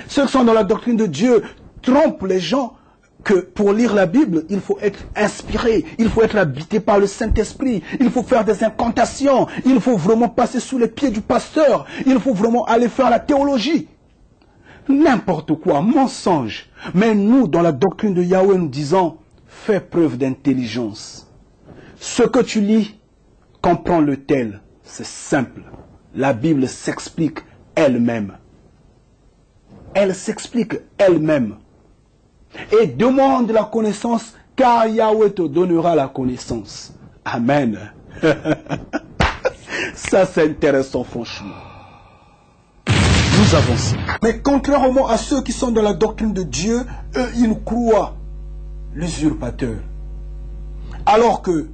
Ceux qui sont dans la doctrine de Dieu trompent les gens que pour lire la Bible, il faut être inspiré, il faut être habité par le Saint-Esprit, il faut faire des incantations, il faut vraiment passer sous les pieds du pasteur, il faut vraiment aller faire la théologie. N'importe quoi, mensonge. Mais nous, dans la doctrine de Yahweh, nous disons, fais preuve d'intelligence. Ce que tu lis, comprends-le tel. C'est simple. La Bible s'explique elle-même. Elle s'explique elle-même. Et demande la connaissance, car Yahweh te donnera la connaissance. Amen. Ça, c'est intéressant, franchement. Nous avançons. Mais contrairement à ceux qui sont dans la doctrine de Dieu, eux, ils croient l'usurpateur. Alors que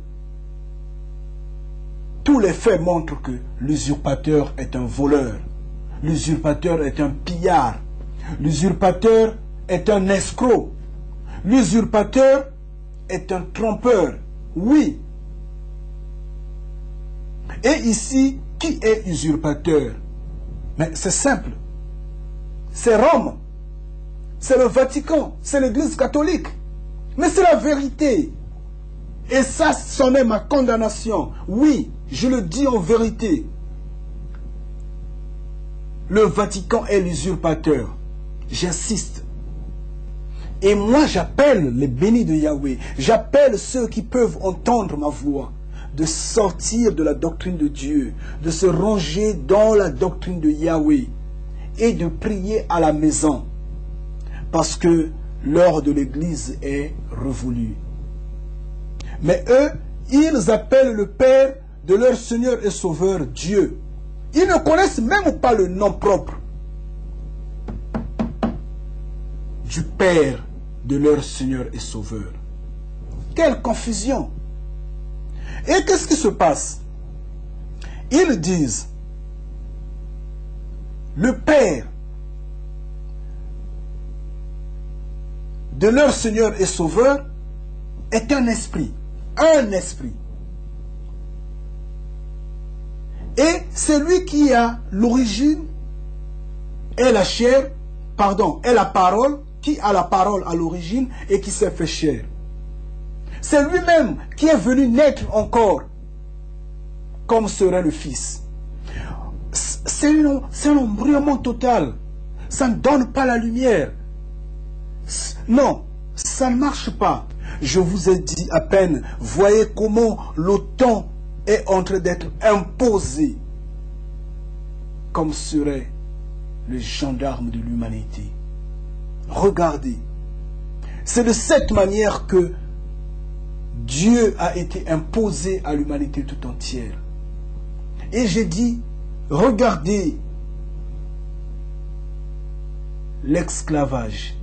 tous les faits montrent que l'usurpateur est un voleur. L'usurpateur est un pillard. L'usurpateur est un escroc. L'usurpateur est un trompeur. Oui. Et ici, qui est usurpateur? Mais c'est simple. C'est Rome. C'est le Vatican. C'est l'Église catholique. Mais c'est la vérité. Et ça, c'en est ma condamnation. Oui, je le dis en vérité. Le Vatican est l'usurpateur. J'insiste. Et moi, j'appelle les bénis de Yahweh. J'appelle ceux qui peuvent entendre ma voix de sortir de la doctrine de Dieu, de se ranger dans la doctrine de Yahweh et de prier à la maison. Parce que l'heure de l'Église est révolue. Mais eux, ils appellent le Père de leur Seigneur et Sauveur Dieu. Ils ne connaissent même pas le nom propre du Père de leur Seigneur et Sauveur. Quelle confusion! Et qu'est-ce qui se passe? Ils disent, le Père de leur Seigneur et Sauveur est un esprit. Un esprit. Et celui qui a l'origine est la chair, pardon, est la parole, qui a la parole à l'origine et qui s'est fait chair. C'est lui-même qui est venu naître encore, comme serait le Fils. C'est un embrayement total. Ça ne donne pas la lumière. Non, ça ne marche pas. Je vous ai dit à peine, voyez comment l'OTAN est en train d'être imposé comme serait le gendarme de l'humanité. Regardez, c'est de cette manière que Dieu a été imposé à l'humanité tout entière. Et j'ai dit, regardez l'esclavage,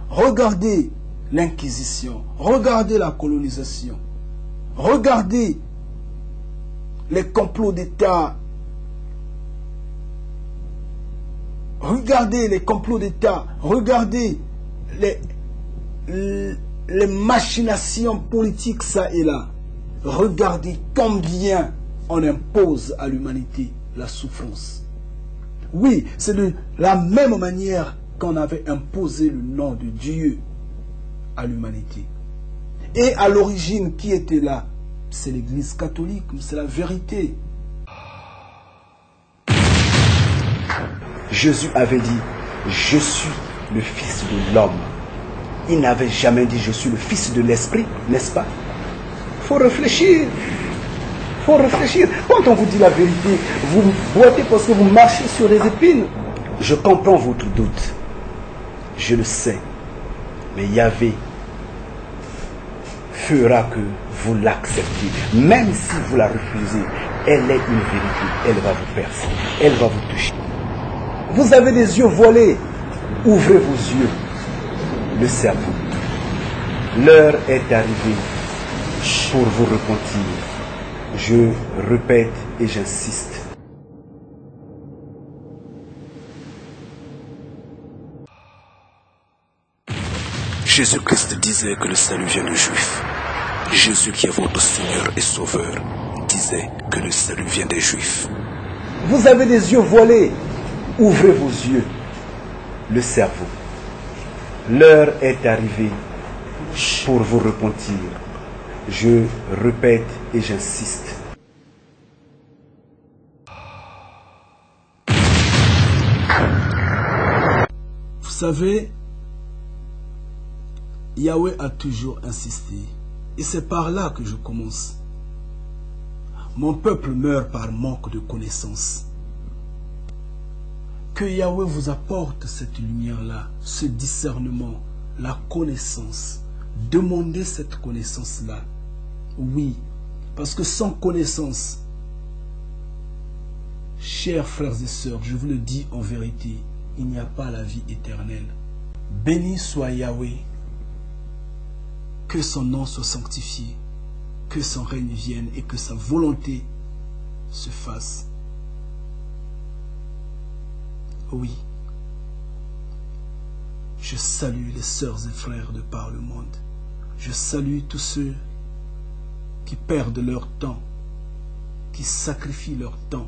regardez l'Inquisition, regardez la colonisation, regardez les complots d'État, regardez les complots d'État, regardez les machinations politiques ça et là. Regardez combien on impose à l'humanité la souffrance. Oui, c'est de la même manière qu'on avait imposé le nom de Dieu à l'humanité. Et à l'origine, qui était là? C'est l'Église catholique, c'est la vérité. Jésus avait dit, je suis le Fils de l'homme. Il n'avait jamais dit, je suis le Fils de l'Esprit, n'est-ce pas? Il faut réfléchir. Il faut réfléchir. Quand on vous dit la vérité, vous boitez parce que vous marchez sur des épines. Je comprends votre doute. Je le sais. Mais Yahvé fera que vous l'acceptez. Même si vous la refusez, elle est une vérité. Elle va vous percer. Elle va vous toucher. Vous avez des yeux voilés. Ouvrez vos yeux. Le cerveau. L'heure est arrivée pour vous repentir. Je répète et j'insiste. Jésus-Christ disait que le salut vient des Juifs. Jésus qui est votre Seigneur et Sauveur disait que le salut vient des Juifs. Vous avez des yeux voilés. Ouvrez vos yeux. le cerveau. L'heure est arrivée pour vous repentir. Je répète et j'insiste. Vous savez, Yahweh a toujours insisté. Et c'est par là que je commence. Mon peuple meurt par manque de connaissance. Que Yahweh vous apporte cette lumière-là, ce discernement, la connaissance. Demandez cette connaissance-là. Oui, parce que sans connaissance, chers frères et sœurs, je vous le dis en vérité, il n'y a pas la vie éternelle. Béni soit Yahweh, que son nom soit sanctifié, que son règne vienne et que sa volonté se fasse. Oui, je salue les sœurs et frères de par le monde. Je salue tous ceux qui perdent leur temps, qui sacrifient leur temps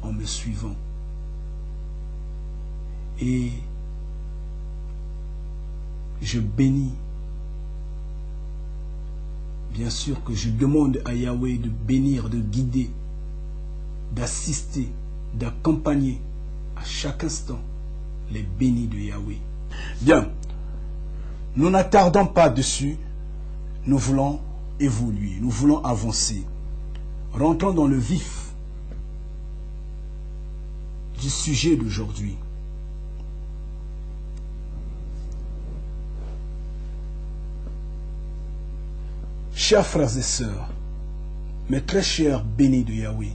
en me suivant. Et je bénis, bien sûr que je demande à Yahweh de bénir, de guider, d'assister, d'accompagner à chaque instant les bénis de Yahweh. Bien, nous n'attardons pas dessus, nous voulons évoluer, nous voulons avancer. Rentrons dans le vif du sujet d'aujourd'hui. Chers frères et sœurs, mes très chers bénis de Yahweh,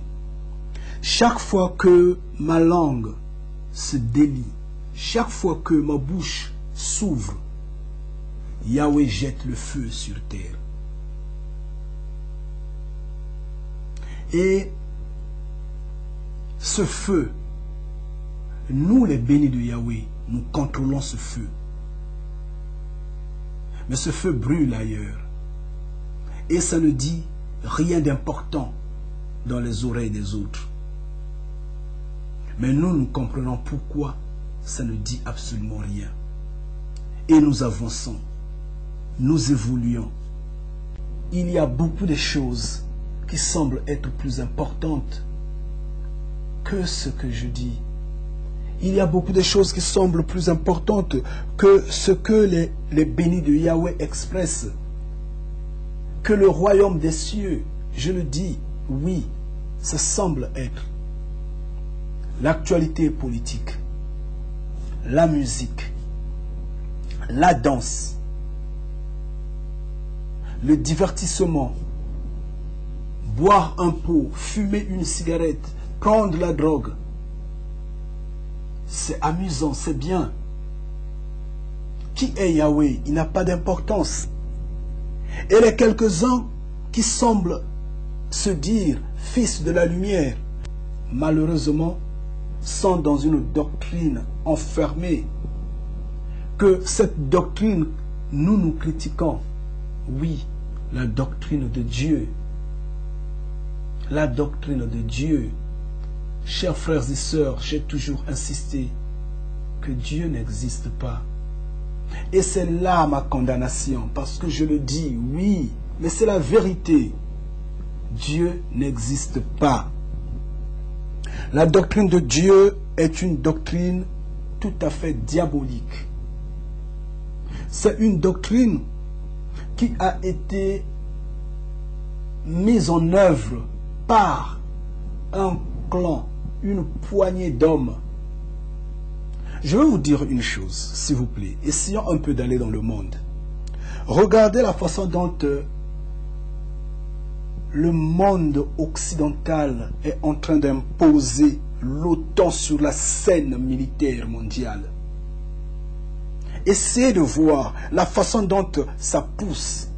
chaque fois que ma langue se délie, chaque fois que ma bouche s'ouvre, Yahweh jette le feu sur terre. Et ce feu, nous les bénis de Yahweh, nous contrôlons ce feu. Mais ce feu brûle ailleurs. Et ça ne dit rien d'important dans les oreilles des autres. Mais nous comprenons pourquoi ça ne dit absolument rien. Et nous avançons. Nous évoluons. Il y a beaucoup de choses qui semblent être plus importantes que ce que je dis. Il y a beaucoup de choses qui semblent plus importantes que ce que les bénis de Yahweh expressent. Que le royaume des cieux, je le dis, oui, ça semble être l'actualité politique, la musique, la danse, le divertissement, boire un pot, fumer une cigarette, prendre la drogue. C'est amusant, c'est bien. Qui est Yahweh? Il n'a pas d'importance. Et les quelques-uns qui semblent se dire fils de la lumière, malheureusement, sont dans une doctrine enfermée. Que cette doctrine, nous critiquons. Oui, la doctrine de Dieu. La doctrine de Dieu. Chers frères et sœurs, j'ai toujours insisté que Dieu n'existe pas. Et c'est là ma condamnation, parce que je le dis, oui, mais c'est la vérité. Dieu n'existe pas. La doctrine de Dieu est une doctrine tout à fait diabolique. C'est une doctrine qui a été mise en œuvre par un clan, une poignée d'hommes. Je vais vous dire une chose, s'il vous plaît. Essayons un peu d'aller dans le monde. Regardez la façon dont le monde occidental est en train d'imposer l'OTAN sur la scène militaire mondiale. Essayez de voir la façon dont ça pousse.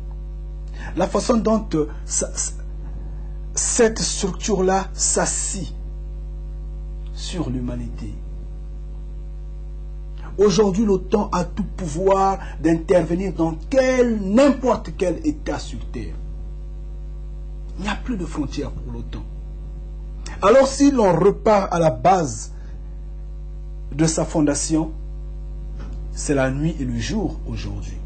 La façon dont cette structure-là s'assit sur l'humanité. Aujourd'hui, l'OTAN a tout pouvoir d'intervenir dans n'importe quel État sur Terre. Il n'y a plus de frontières pour l'OTAN. Alors si l'on repart à la base de sa fondation, c'est la nuit et le jour aujourd'hui.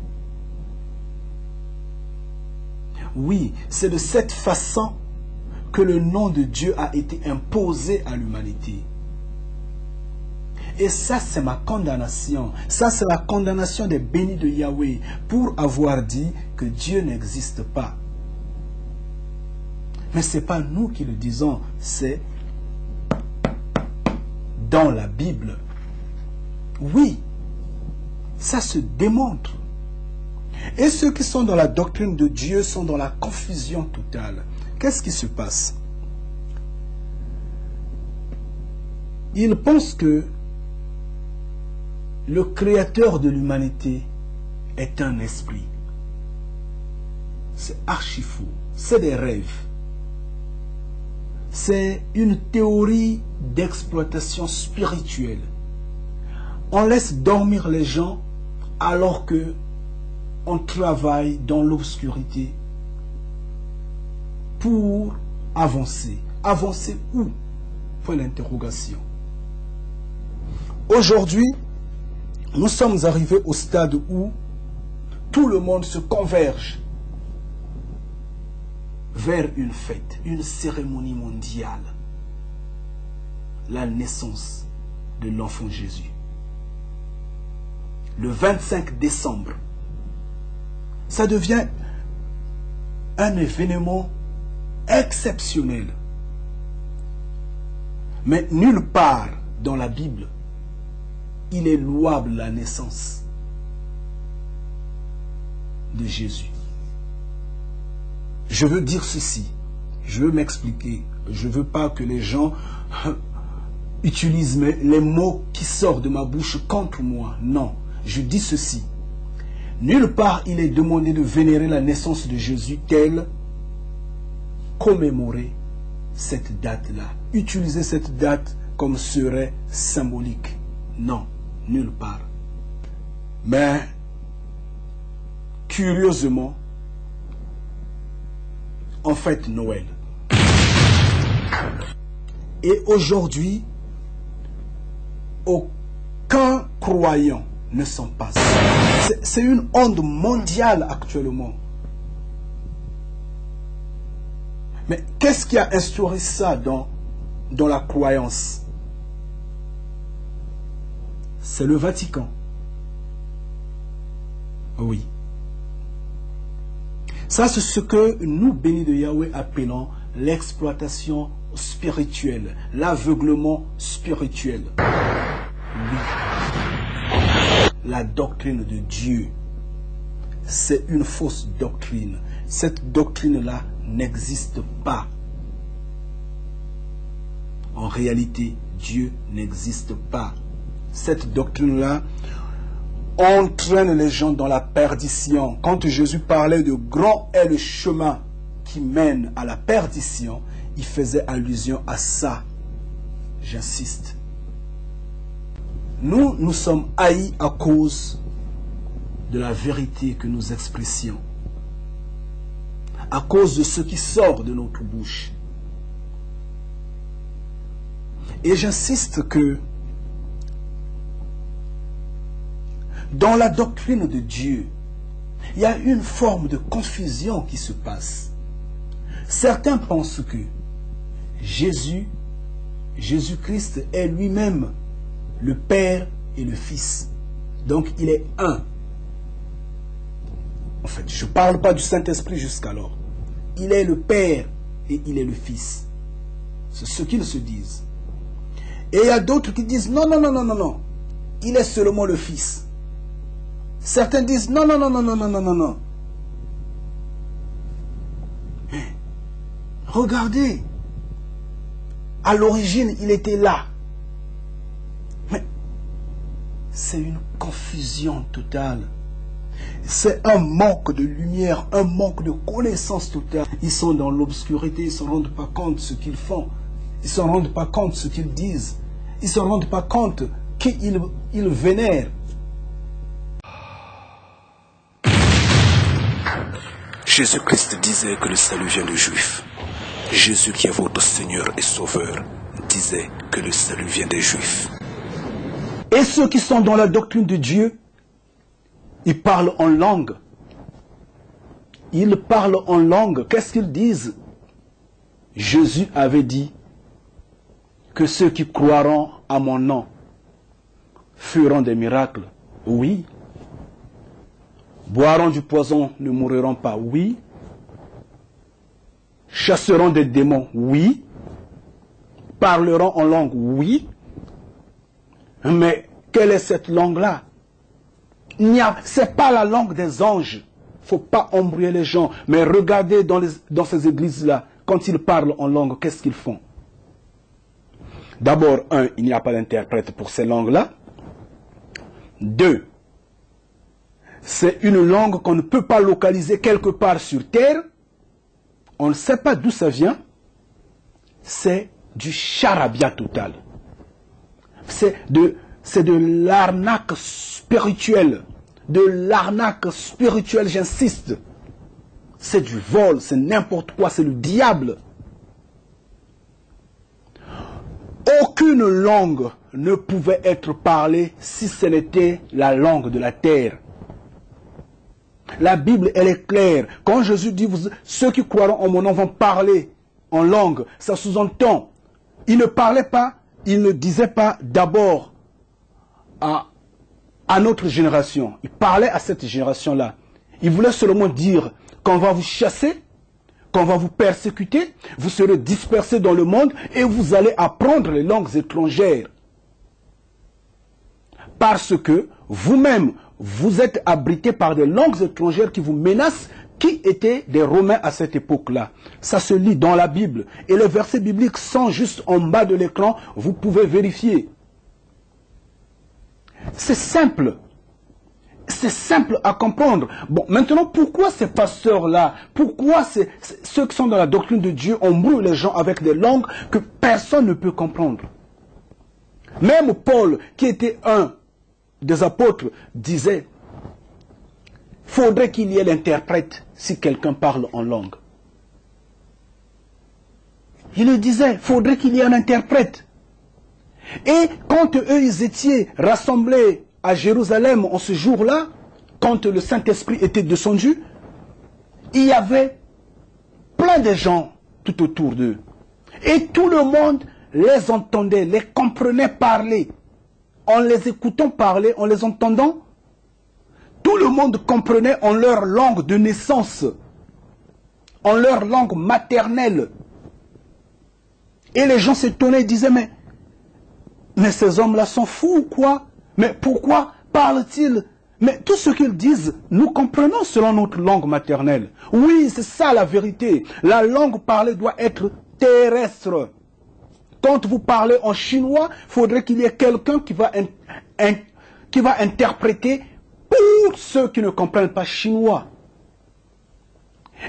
Oui, c'est de cette façon que le nom de Dieu a été imposé à l'humanité. Et ça, c'est ma condamnation. Ça, c'est la condamnation des bénis de Yahweh pour avoir dit que Dieu n'existe pas. Mais ce n'est pas nous qui le disons, c'est dans la Bible. Oui, ça se démontre. Et ceux qui sont dans la doctrine de Dieu sont dans la confusion totale. Qu'est-ce qui se passe? Ils pensent que le créateur de l'humanité est un esprit. C'est archi faux. C'est des rêves. C'est une théorie d'exploitation spirituelle. On laisse dormir les gens alors que on travaille dans l'obscurité pour avancer. Avancer où? Point d'interrogation. Aujourd'hui, nous sommes arrivés au stade où tout le monde se converge vers une fête, une cérémonie mondiale, la naissance de l'enfant Jésus. Le 25 décembre, ça devient un événement exceptionnel. Mais nulle part dans la Bible, il est louable la naissance de Jésus. Je veux dire ceci, je veux m'expliquer, je ne veux pas que les gens utilisent les mots qui sortent de ma bouche contre moi. Non, je dis ceci. Nulle part il est demandé de vénérer la naissance de Jésus telle commémorer cette date-là. Utiliser cette date comme serait symbolique. Non, nulle part. Mais, curieusement, on fête Noël. Et aujourd'hui, aucun croyant ne s'en passe. C'est une onde mondiale actuellement. Mais qu'est-ce qui a instauré ça dans la croyance? C'est le Vatican. Oui. Ça, c'est ce que nous, bénis de Yahweh, appelons l'exploitation spirituelle, l'aveuglement spirituel. Oui. La doctrine de Dieu, c'est une fausse doctrine. Cette doctrine-là n'existe pas. En réalité, Dieu n'existe pas. Cette doctrine-là entraîne les gens dans la perdition. Quand Jésus parlait de grand est le chemin qui mène à la perdition, il faisait allusion à ça. J'insiste. Nous sommes haïs à cause de la vérité que nous expressions, à cause de ce qui sort de notre bouche. Et j'insiste que dans la doctrine de Dieu, il y a une forme de confusion qui se passe. Certains pensent que Jésus-Christ est lui-même le Père et le Fils. Donc il est un. En fait, je ne parle pas du Saint-Esprit jusqu'alors. Il est le Père et il est le Fils. C'est ce qu'ils se disent. Et il y a d'autres qui disent non, non, non, non, non, non. Il est seulement le Fils. Certains disent non, non, non, non, non, non, non, non, non. Mais regardez. À l'origine, il était là. Mais c'est une confusion totale. C'est un manque de lumière, un manque de connaissance totale. Ils sont dans l'obscurité, ils ne se rendent pas compte de ce qu'ils font. Ils ne se rendent pas compte de ce qu'ils disent. Ils ne se rendent pas compte qu'ils vénèrent. Jésus-Christ disait que le salut vient des Juifs. Jésus qui est votre Seigneur et Sauveur disait que le salut vient des Juifs. Et ceux qui sont dans la doctrine de Dieu ils parlent en langue. Ils parlent en langue. Qu'est-ce qu'ils disent? Jésus avait dit que ceux qui croiront à mon nom feront des miracles. Oui. Boiront du poison, ne mourront pas. Oui. Chasseront des démons. Oui. Parleront en langue. Oui. Mais quelle est cette langue-là? Ce n'est pas la langue des anges. Il ne faut pas embrouiller les gens. Mais regardez dans ces églises-là, quand ils parlent en langue, qu'est-ce qu'ils font? D'abord, il n'y a pas d'interprète pour ces langues-là. 2, c'est une langue qu'on ne peut pas localiser quelque part sur terre. On ne sait pas d'où ça vient. C'est du charabia total. C'est de l'arnaque spirituelle. De l'arnaque spirituelle, j'insiste. C'est du vol, c'est n'importe quoi, c'est le diable. Aucune langue ne pouvait être parlée si ce n'était la langue de la terre. La Bible, elle est claire. Quand Jésus dit, ceux qui croiront en mon nom vont parler en langue, ça sous-entend, il ne parlait pas, il ne disait pas d'abord à notre génération. Il parlait à cette génération-là. Il voulait seulement dire qu'on va vous chasser, qu'on va vous persécuter, vous serez dispersés dans le monde et vous allez apprendre les langues étrangères. Parce que vous-même, vous êtes abrités par des langues étrangères qui vous menacent, qui étaient des Romains à cette époque-là. Ça se lit dans la Bible. Et les versets bibliques sont juste en bas de l'écran, vous pouvez vérifier. C'est simple. C'est simple à comprendre. Bon, maintenant, pourquoi ces pasteurs-là, pourquoi ceux qui sont dans la doctrine de Dieu embrouillent les gens avec des langues que personne ne peut comprendre? Même Paul, qui était un des apôtres, disait, faudrait qu'il y ait l'interprète si quelqu'un parle en langue. Il le disait, faudrait qu'il y ait un interprète. Et quand eux, ils étaient rassemblés à Jérusalem en ce jour-là, quand le Saint-Esprit était descendu, il y avait plein de gens tout autour d'eux. Et tout le monde les entendait, les comprenait parler. En les écoutant parler, en les entendant, tout le monde comprenait en leur langue de naissance, en leur langue maternelle. Et les gens s'étonnaient et disaient, mais ces hommes-là sont fous ou quoi? Mais pourquoi parlent-ils? Mais tout ce qu'ils disent, nous comprenons selon notre langue maternelle. Oui, c'est ça la vérité. La langue parlée doit être terrestre. Quand vous parlez en chinois, il faudrait qu'il y ait quelqu'un qui va interpréter pour ceux qui ne comprennent pas chinois.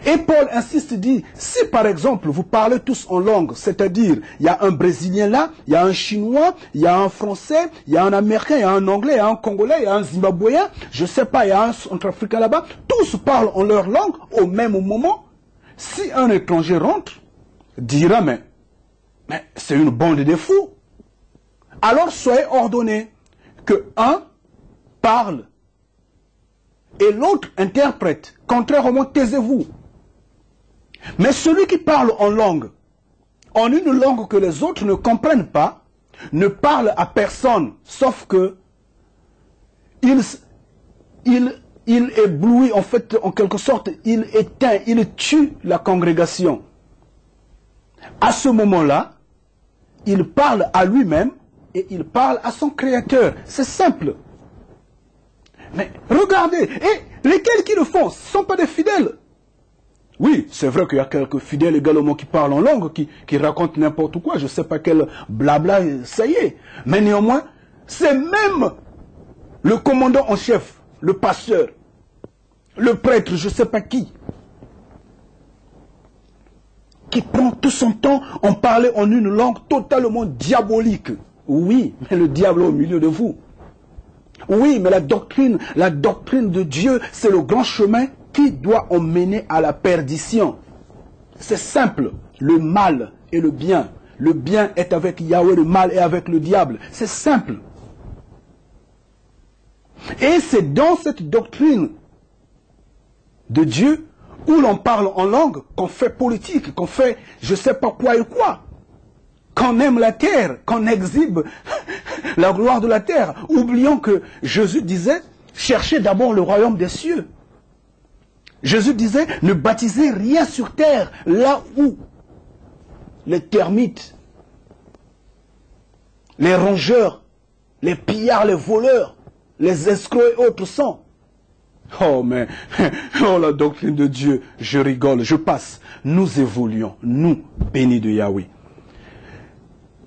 Et Paul insiste, dit, si par exemple vous parlez tous en langue, c'est-à-dire il y a un Brésilien là, il y a un Chinois, il y a un Français, il y a un Américain, il y a un Anglais, il y a un Congolais, il y a un Zimbabwéen, je ne sais pas, il y a un Centrafricain là-bas, tous parlent en leur langue au même moment. Si un étranger rentre, dira, mais c'est une bande de fous. Alors soyez ordonnés que un parle et l'autre interprète. Contrairement, taisez-vous. Mais celui qui parle en langue, en une langue que les autres ne comprennent pas, ne parle à personne, sauf que il éblouit, en fait, en quelque sorte, il éteint, il tue la congrégation. À ce moment-là, il parle à lui-même et il parle à son Créateur. C'est simple. Mais regardez, et lesquels qui le font, ce ne sont pas des fidèles. Oui, c'est vrai qu'il y a quelques fidèles également qui parlent en langue, qui racontent n'importe quoi, je ne sais pas quel blabla, ça y est. Mais néanmoins, c'est même le commandant en chef, le pasteur, le prêtre, je ne sais pas qui prend tout son temps en parler en une langue totalement diabolique. Oui, mais le diable est au milieu de vous. Oui, mais la doctrine de Dieu, c'est le grand chemin qui doit emmener à la perdition. C'est simple, le mal et le bien. Le bien est avec Yahweh, le mal est avec le diable. C'est simple. Et c'est dans cette doctrine de Dieu où l'on parle en langue, qu'on fait politique, qu'on fait je sais pas quoi et quoi. Qu'on aime la terre, qu'on exhibe la gloire de la terre. Oublions que Jésus disait, cherchez d'abord le royaume des cieux. Jésus disait, ne baptisez rien sur terre, là où les termites, les rongeurs, les pillards, les voleurs, les escrocs et autres sont. Oh mais, oh la doctrine de Dieu, je rigole, je passe. Nous évoluons, nous, bénis de Yahweh.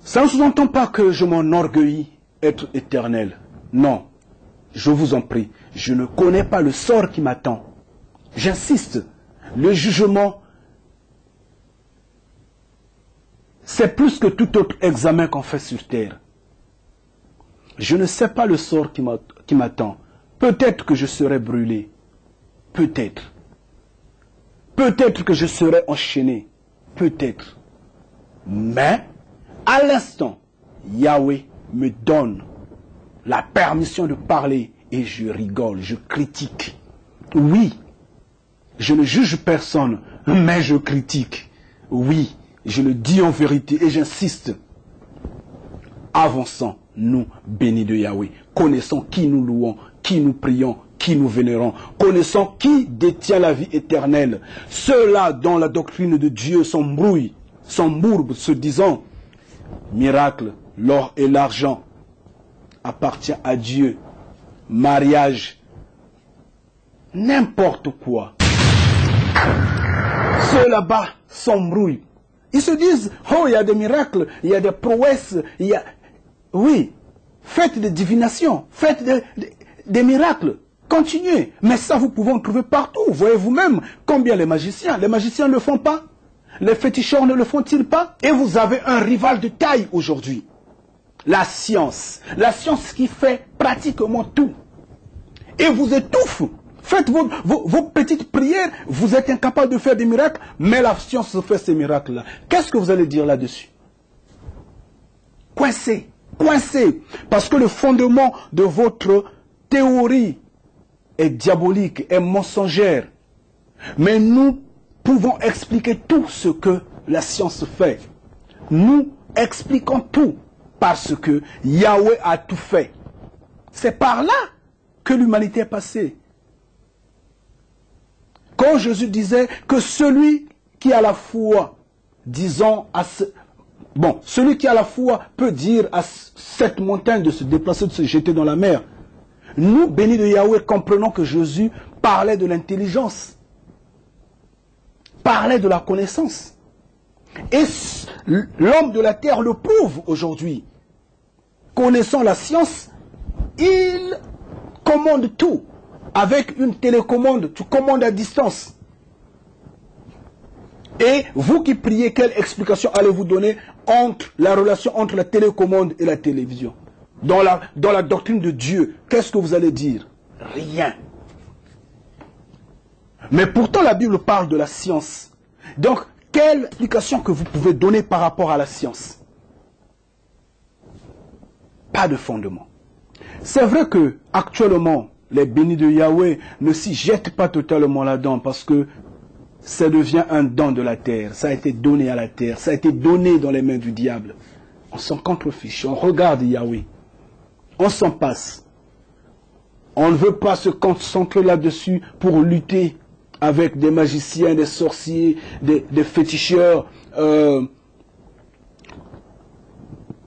Ça ne sous-entend pas que je m'enorgueillis être éternel. Non, je vous en prie, je ne connais pas le sort qui m'attend. J'insiste, le jugement, c'est plus que tout autre examen qu'on fait sur terre. Je ne sais pas le sort qui m'attend. Peut-être que je serai brûlé. Peut-être. Peut-être que je serai enchaîné. Peut-être. Mais, à l'instant, Yahweh me donne la permission de parler et je rigole, je critique. Oui, je ne juge personne, mais je critique. Oui, je le dis en vérité et j'insiste. Avançons, nous, bénis de Yahweh. Connaissons qui nous louons, qui nous prions, qui nous vénérons. Connaissons qui détient la vie éternelle. Ceux-là dont la doctrine de Dieu s'embrouille, s'embourbe, se disant, miracle, l'or et l'argent appartient à Dieu. Mariage, n'importe quoi. Ceux là-bas s'embrouillent. Ils se disent, oh, il y a des miracles, il y a des prouesses, il y a... Oui, faites des divinations, faites des miracles, continuez. Mais ça, vous pouvez en trouver partout. Voyez vous-même combien les magiciens ne le font pas. Les féticheurs ne le font-ils pas? Et vous avez un rival de taille aujourd'hui. La science qui fait pratiquement tout. Et vous étouffe. Faites vos petites prières, vous êtes incapable de faire des miracles, mais la science fait ces miracles-là. Qu'est-ce que vous allez dire là-dessus? Coincé. Parce que le fondement de votre théorie est diabolique, est mensongère. Mais nous pouvons expliquer tout ce que la science fait. Nous expliquons tout parce que Yahweh a tout fait. C'est par là que l'humanité est passée. Quand Jésus disait que celui qui a la foi, disons à celui qui a la foi peut dire à cette montagne de se déplacer, de se jeter dans la mer. Nous, bénis de Yahweh, comprenons que Jésus parlait de l'intelligence, parlait de la connaissance. Et l'homme de la terre le prouve aujourd'hui. Connaissant la science, il commande tout. Avec une télécommande, tu commandes à distance. Et vous qui priez, quelle explication allez-vous donner entre la relation entre la télécommande et la télévision? Dans la doctrine de Dieu, qu'est-ce que vous allez dire? Rien. Mais pourtant la Bible parle de la science. Donc, quelle explication que vous pouvez donner par rapport à la science? Pas de fondement. C'est vrai que actuellement, les bénis de Yahweh ne s'y jettent pas totalement là-dedans parce que ça devient un don de la terre. Ça a été donné à la terre. Ça a été donné dans les mains du diable. On s'en contrefiche. On regarde Yahweh. On s'en passe. On ne veut pas se concentrer là-dessus pour lutter avec des magiciens, des sorciers, des féticheurs,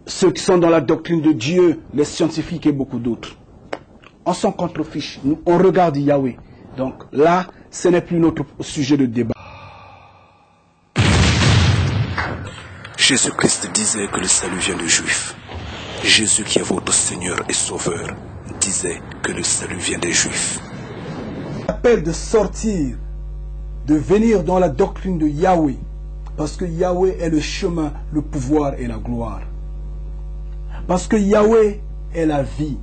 ceux qui sont dans la doctrine de Dieu, les scientifiques et beaucoup d'autres. On s'en contrefiche. On regarde Yahweh. Donc là, ce n'est plus notre sujet de débat. Jésus-Christ disait que le salut vient des Juifs. Jésus qui est votre Seigneur et Sauveur disait que le salut vient des Juifs. L'appel de sortir, de venir dans la doctrine de Yahweh, parce que Yahweh est le chemin, le pouvoir et la gloire. Parce que Yahweh est la vie.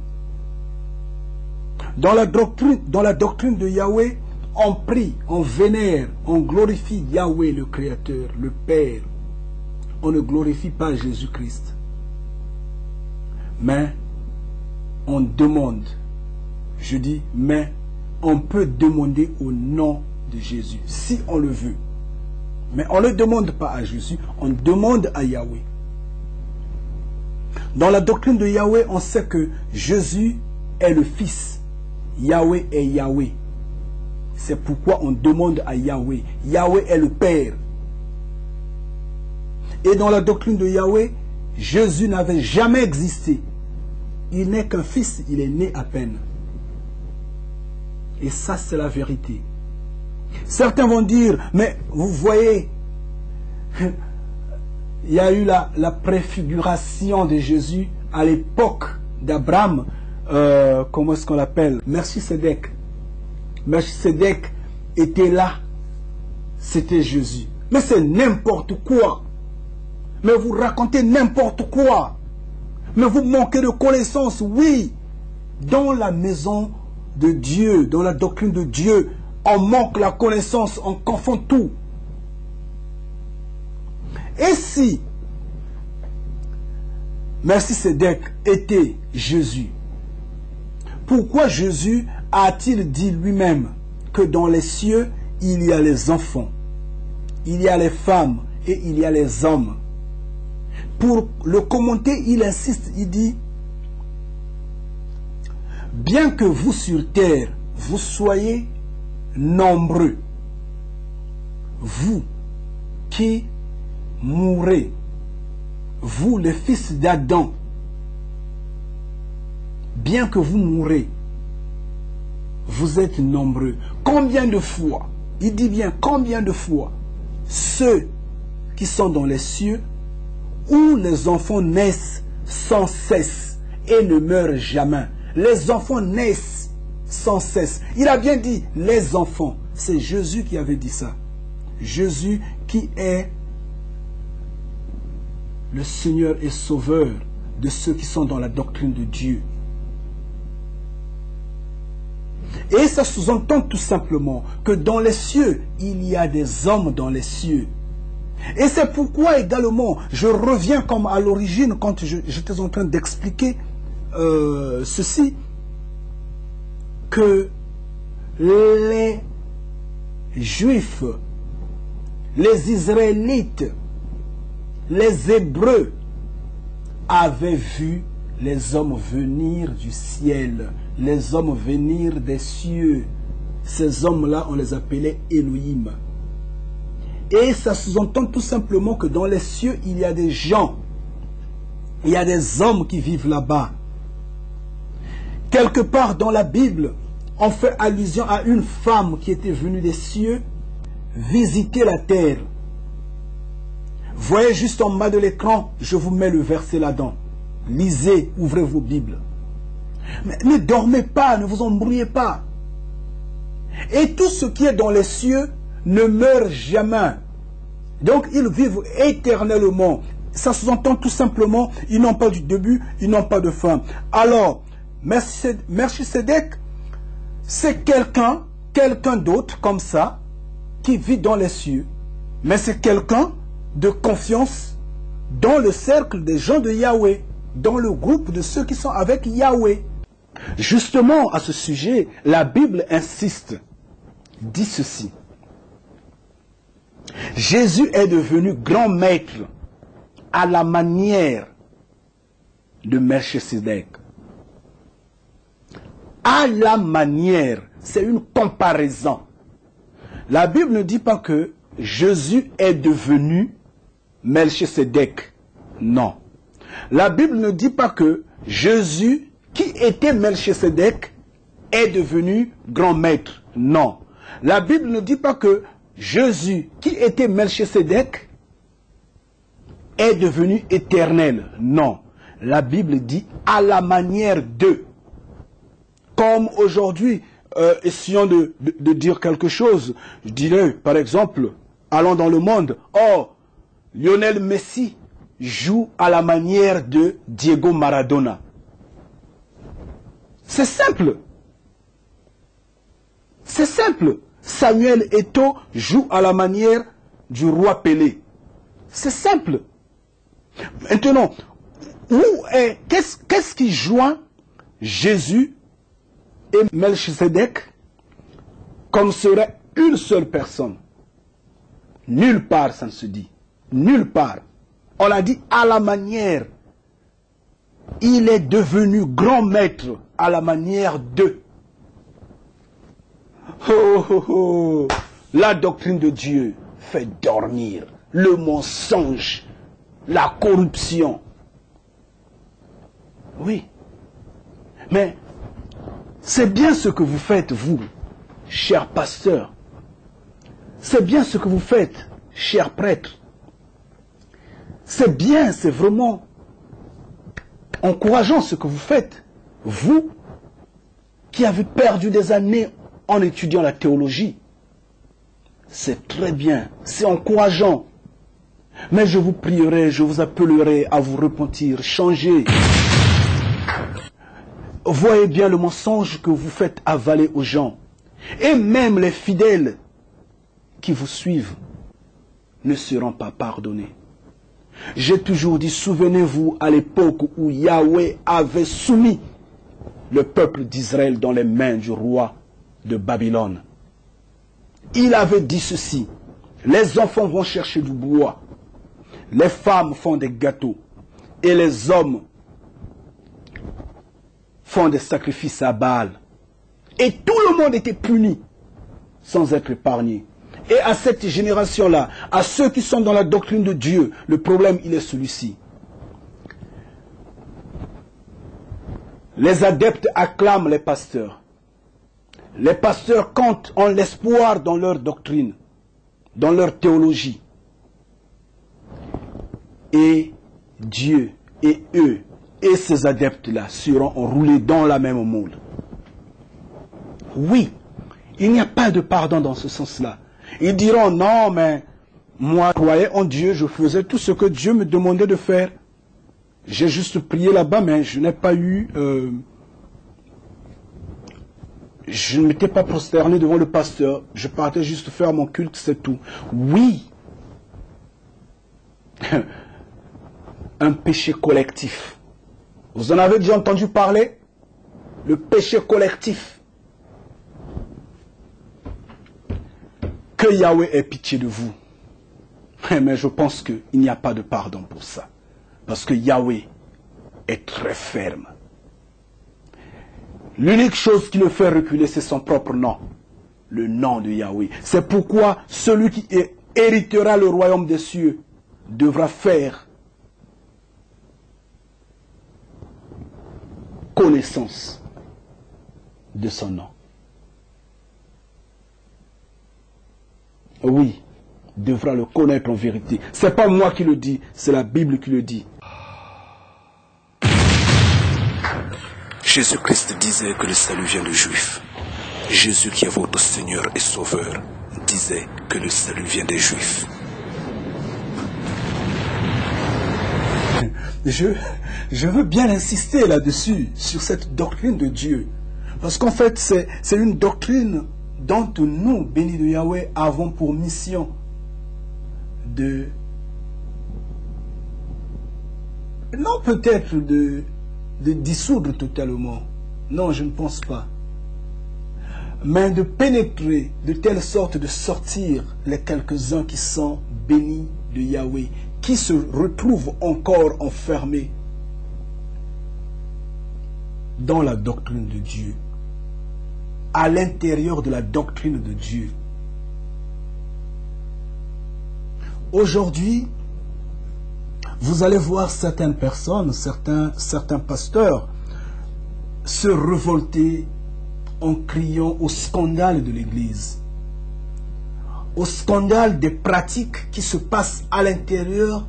Dans la doctrine de Yahweh, on prie, on vénère, on glorifie Yahweh le Créateur, le Père. On ne glorifie pas Jésus-Christ. Mais on demande je dis, mais on peut demander au nom de Jésus, si on le veut. Mais on ne demande pas à Jésus, on demande à Yahweh. Dans la doctrine de Yahweh, on sait que Jésus est le Fils. Yahweh est Yahweh. C'est pourquoi on demande à Yahweh. Yahweh est le Père. Et dans la doctrine de Yahweh, Jésus n'avait jamais existé. Il n'est qu'un fils, il est né à peine. Et ça, c'est la vérité. Certains vont dire, mais vous voyez, il y a eu la préfiguration de Jésus à l'époque d'Abraham. Comment est-ce qu'on l'appelle? Melchisédek. Melchisédek était là. C'était Jésus. Mais c'est n'importe quoi. Mais vous racontez n'importe quoi. Mais vous manquez de connaissances. Oui, dans la maison de Dieu, dans la doctrine de Dieu, on manque la connaissance, on confond tout. Et si Melchisédek était Jésus, pourquoi Jésus a-t-il dit lui-même que dans les cieux, il y a les enfants, il y a les femmes et il y a les hommes? Pour le commenter, il insiste, il dit, bien que vous sur terre, vous soyez nombreux, vous qui mourrez, vous les fils d'Adam, bien que vous mourrez, vous êtes nombreux. Combien de fois, il dit bien combien de fois, ceux qui sont dans les cieux, où les enfants naissent sans cesse et ne meurent jamais. Les enfants naissent sans cesse. Il a bien dit les enfants. C'est Jésus qui avait dit ça. Jésus qui est le Seigneur et Sauveur de ceux qui sont dans la doctrine de Dieu. Et ça sous-entend tout simplement que dans les cieux, il y a des hommes dans les cieux. Et c'est pourquoi également, je reviens comme à l'origine, quand j'étais en train d'expliquer ceci, que les Juifs, les Israélites, les Hébreux avaient vu les hommes venir du ciel, les hommes venir des cieux. Ces hommes-là, on les appelait Elohim. Et ça sous-entend tout simplement que dans les cieux, il y a des gens, il y a des hommes qui vivent là-bas. Quelque part dans la Bible, on fait allusion à une femme qui était venue des cieux visiter la terre. Voyez juste en bas de l'écran, je vous mets le verset là-dedans. Lisez, ouvrez vos Bibles. Mais ne dormez pas, ne vous embrouillez pas. Et tout ce qui est dans les cieux ne meurt jamais. Donc ils vivent éternellement. Ça sous-entend tout simplement, ils n'ont pas du début, ils n'ont pas de fin. Alors, Melchisédek, c'est quelqu'un d'autre comme ça, qui vit dans les cieux. Mais c'est quelqu'un de confiance dans le cercle des gens de Yahweh, dans le groupe de ceux qui sont avec Yahweh. Justement, à ce sujet, la Bible insiste, dit ceci. Jésus est devenu grand maître à la manière de Melchisédek. À la manière, c'est une comparaison. La Bible ne dit pas que Jésus est devenu Melchisédek. Non. La Bible ne dit pas que Jésus, qui était Melchisédek, est devenu grand maître. Non. La Bible ne dit pas que Jésus, qui était Melchisédek, est devenu éternel. Non. La Bible dit à la manière de. Comme aujourd'hui, essayons de dire quelque chose. Je dirais, par exemple, allons dans le monde. Oh, Lionel Messi joue à la manière de Diego Maradona. C'est simple. C'est simple. Samuel Eto'o joue à la manière du roi Pelé. C'est simple. Maintenant, qu'est-ce qui joint Jésus et Melchisedec comme serait une seule personne. Nulle part ça ne se dit. Nulle part. On l'a dit à la manière. Il est devenu grand maître à la manière de. Oh, oh, oh. La doctrine de Dieu fait dormir le mensonge, la corruption. Oui. Mais c'est bien ce que vous faites, vous, chers pasteurs. C'est bien ce que vous faites, chers prêtres. C'est bien, c'est vraiment encourageant ce que vous faites. Vous, qui avez perdu des années en étudiant la théologie. C'est très bien, c'est encourageant. Mais je vous prierai, je vous appellerai à vous repentir, changer. Voyez bien le mensonge que vous faites avaler aux gens. Et même les fidèles qui vous suivent ne seront pas pardonnés. J'ai toujours dit, souvenez-vous à l'époque où Yahweh avait soumis le peuple d'Israël dans les mains du roi de Babylone. Il avait dit ceci, les enfants vont chercher du bois, les femmes font des gâteaux et les hommes font des sacrifices à Baal. Et tout le monde était puni sans être épargné. Et à cette génération-là, à ceux qui sont dans la doctrine de Dieu, le problème, il est celui-ci. Les adeptes acclament les pasteurs. Les pasteurs comptent en l'espoir dans leur doctrine, dans leur théologie. Et Dieu et eux et ces adeptes-là seront enroulés dans la même moule. Oui, il n'y a pas de pardon dans ce sens-là. Ils diront, non, mais moi, je croyais en Dieu, je faisais tout ce que Dieu me demandait de faire. J'ai juste prié là-bas, mais je n'ai pas eu... je ne m'étais pas prosterné devant le pasteur. Je partais juste faire mon culte, c'est tout. Oui. Un péché collectif. Vous en avez déjà entendu parler? Le péché collectif. Que Yahweh ait pitié de vous. Mais je pense qu'il n'y a pas de pardon pour ça. Parce que Yahweh est très ferme. L'unique chose qui le fait reculer, c'est son propre nom. Le nom de Yahweh. C'est pourquoi celui qui héritera le royaume des cieux devra faire connaissance de son nom. Oui, devra le connaître en vérité. C'est pas moi qui le dis, c'est la Bible qui le dit. Jésus-Christ disait que le salut vient des Juifs. Jésus qui est votre Seigneur et Sauveur disait que le salut vient des Juifs. Je veux bien insister là-dessus, sur cette doctrine de Dieu. Parce qu'en fait, c'est une doctrine dont nous, bénis de Yahweh, avons pour mission de... non peut-être de dissoudre totalement. Non, je ne pense pas. Mais de pénétrer de telle sorte de sortir les quelques-uns qui sont bénis de Yahweh, qui se retrouvent encore enfermés dans la doctrine de Dieu, à l'intérieur de la doctrine de Dieu. Aujourd'hui, vous allez voir certaines personnes, certains pasteurs se révolter en criant au scandale de l'Église, au scandale des pratiques qui se passent à l'intérieur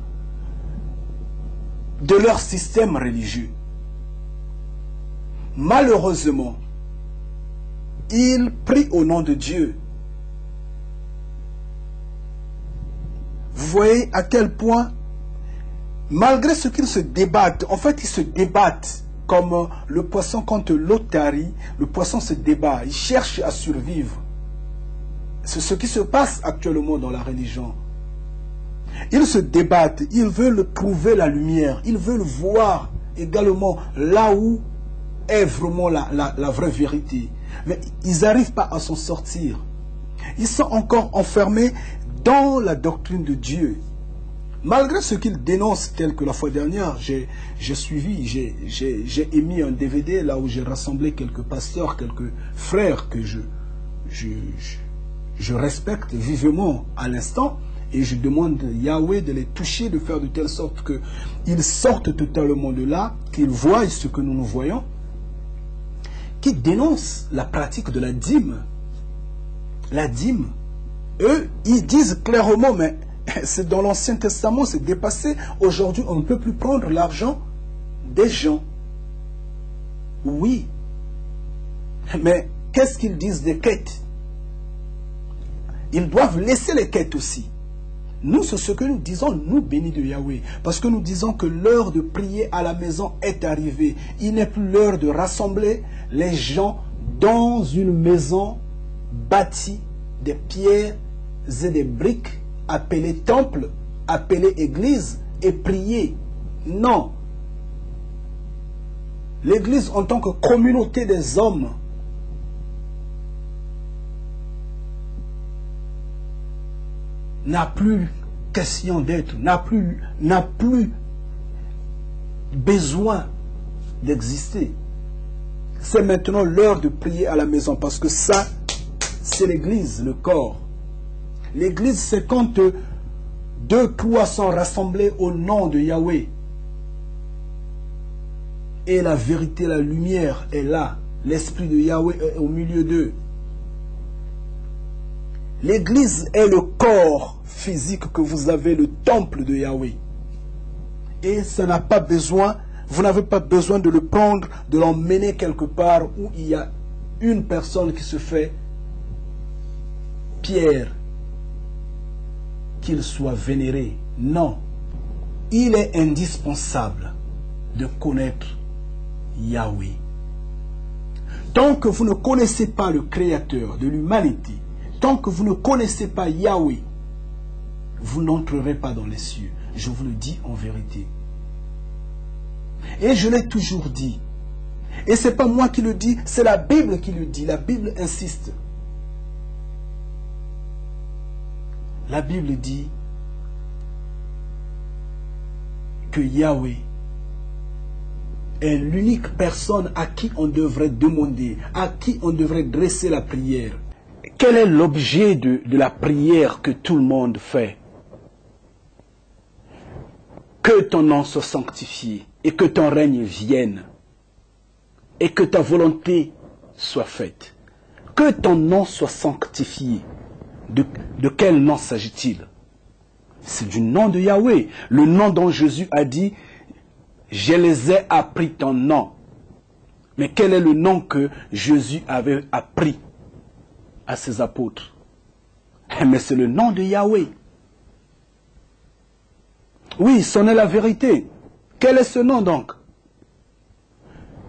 de leur système religieux. Malheureusement, ils prient au nom de Dieu. Vous voyez à quel point, malgré ce qu'ils se débattent, en fait ils se débattent comme le poisson contre l'eau tarie, le poisson se débat, il cherche à survivre. C'est ce qui se passe actuellement dans la religion. Ils se débattent, ils veulent trouver la lumière, ils veulent voir également là où est vraiment la vraie vérité. Mais ils n'arrivent pas à s'en sortir. Ils sont encore enfermés dans la doctrine de Dieu. Malgré ce qu'ils dénoncent, tel que la fois dernière, j'ai émis un DVD là où j'ai rassemblé quelques pasteurs, quelques frères que je respecte vivement à l'instant, et je demande à Yahweh de les toucher, de faire de telle sorte qu'ils sortent totalement de là, qu'ils voient ce que nous voyons, qui dénoncent la pratique de la dîme. La dîme, eux, ils disent clairement, mais c'est dans l'Ancien Testament, c'est dépassé. Aujourd'hui, on ne peut plus prendre l'argent des gens. Oui. Mais qu'est-ce qu'ils disent des quêtes? Ils doivent laisser les quêtes aussi. Nous, c'est ce que nous disons, nous bénis de Yahweh. Parce que nous disons que l'heure de prier à la maison est arrivée. Il n'est plus l'heure de rassembler les gens dans une maison bâtie des pierres et des briques, appelée temple, appelée église, et prier. Non. L'église en tant que communauté des hommes n'a plus question d'être, n'a plus besoin d'exister. C'est maintenant l'heure de prier à la maison, parce que ça, c'est l'église, le corps. L'église, c'est quand 2-3 sont rassemblés au nom de Yahweh. Et la vérité, la lumière est là. L'esprit de Yahweh est au milieu d'eux. L'église est le corps physique que vous avez, le temple de Yahweh. Et ça n'a pas besoin, vous n'avez pas besoin de le prendre, de l'emmener quelque part où il y a une personne qui se fait pierre, qu'il soit vénéré. Non. Il est indispensable de connaître Yahweh. Tant que vous ne connaissez pas le Créateur de l'humanité, tant que vous ne connaissez pas Yahweh, vous n'entrerez pas dans les cieux. Je vous le dis en vérité. Et je l'ai toujours dit. Et ce n'est pas moi qui le dis, c'est la Bible qui le dit. La Bible insiste. La Bible dit que Yahweh est l'unique personne à qui on devrait demander, à qui on devrait dresser la prière. Quel est l'objet de la prière que tout le monde fait? Que ton nom soit sanctifié et que ton règne vienne et que ta volonté soit faite. Que ton nom soit sanctifié. De quel nom s'agit-il? C'est du nom de Yahweh, le nom dont Jésus a dit « Je les ai appris ton nom ». Mais quel est le nom que Jésus avait appris à ses apôtres? Mais c'est le nom de Yahweh. Oui, c'en est la vérité. Quel est ce nom donc?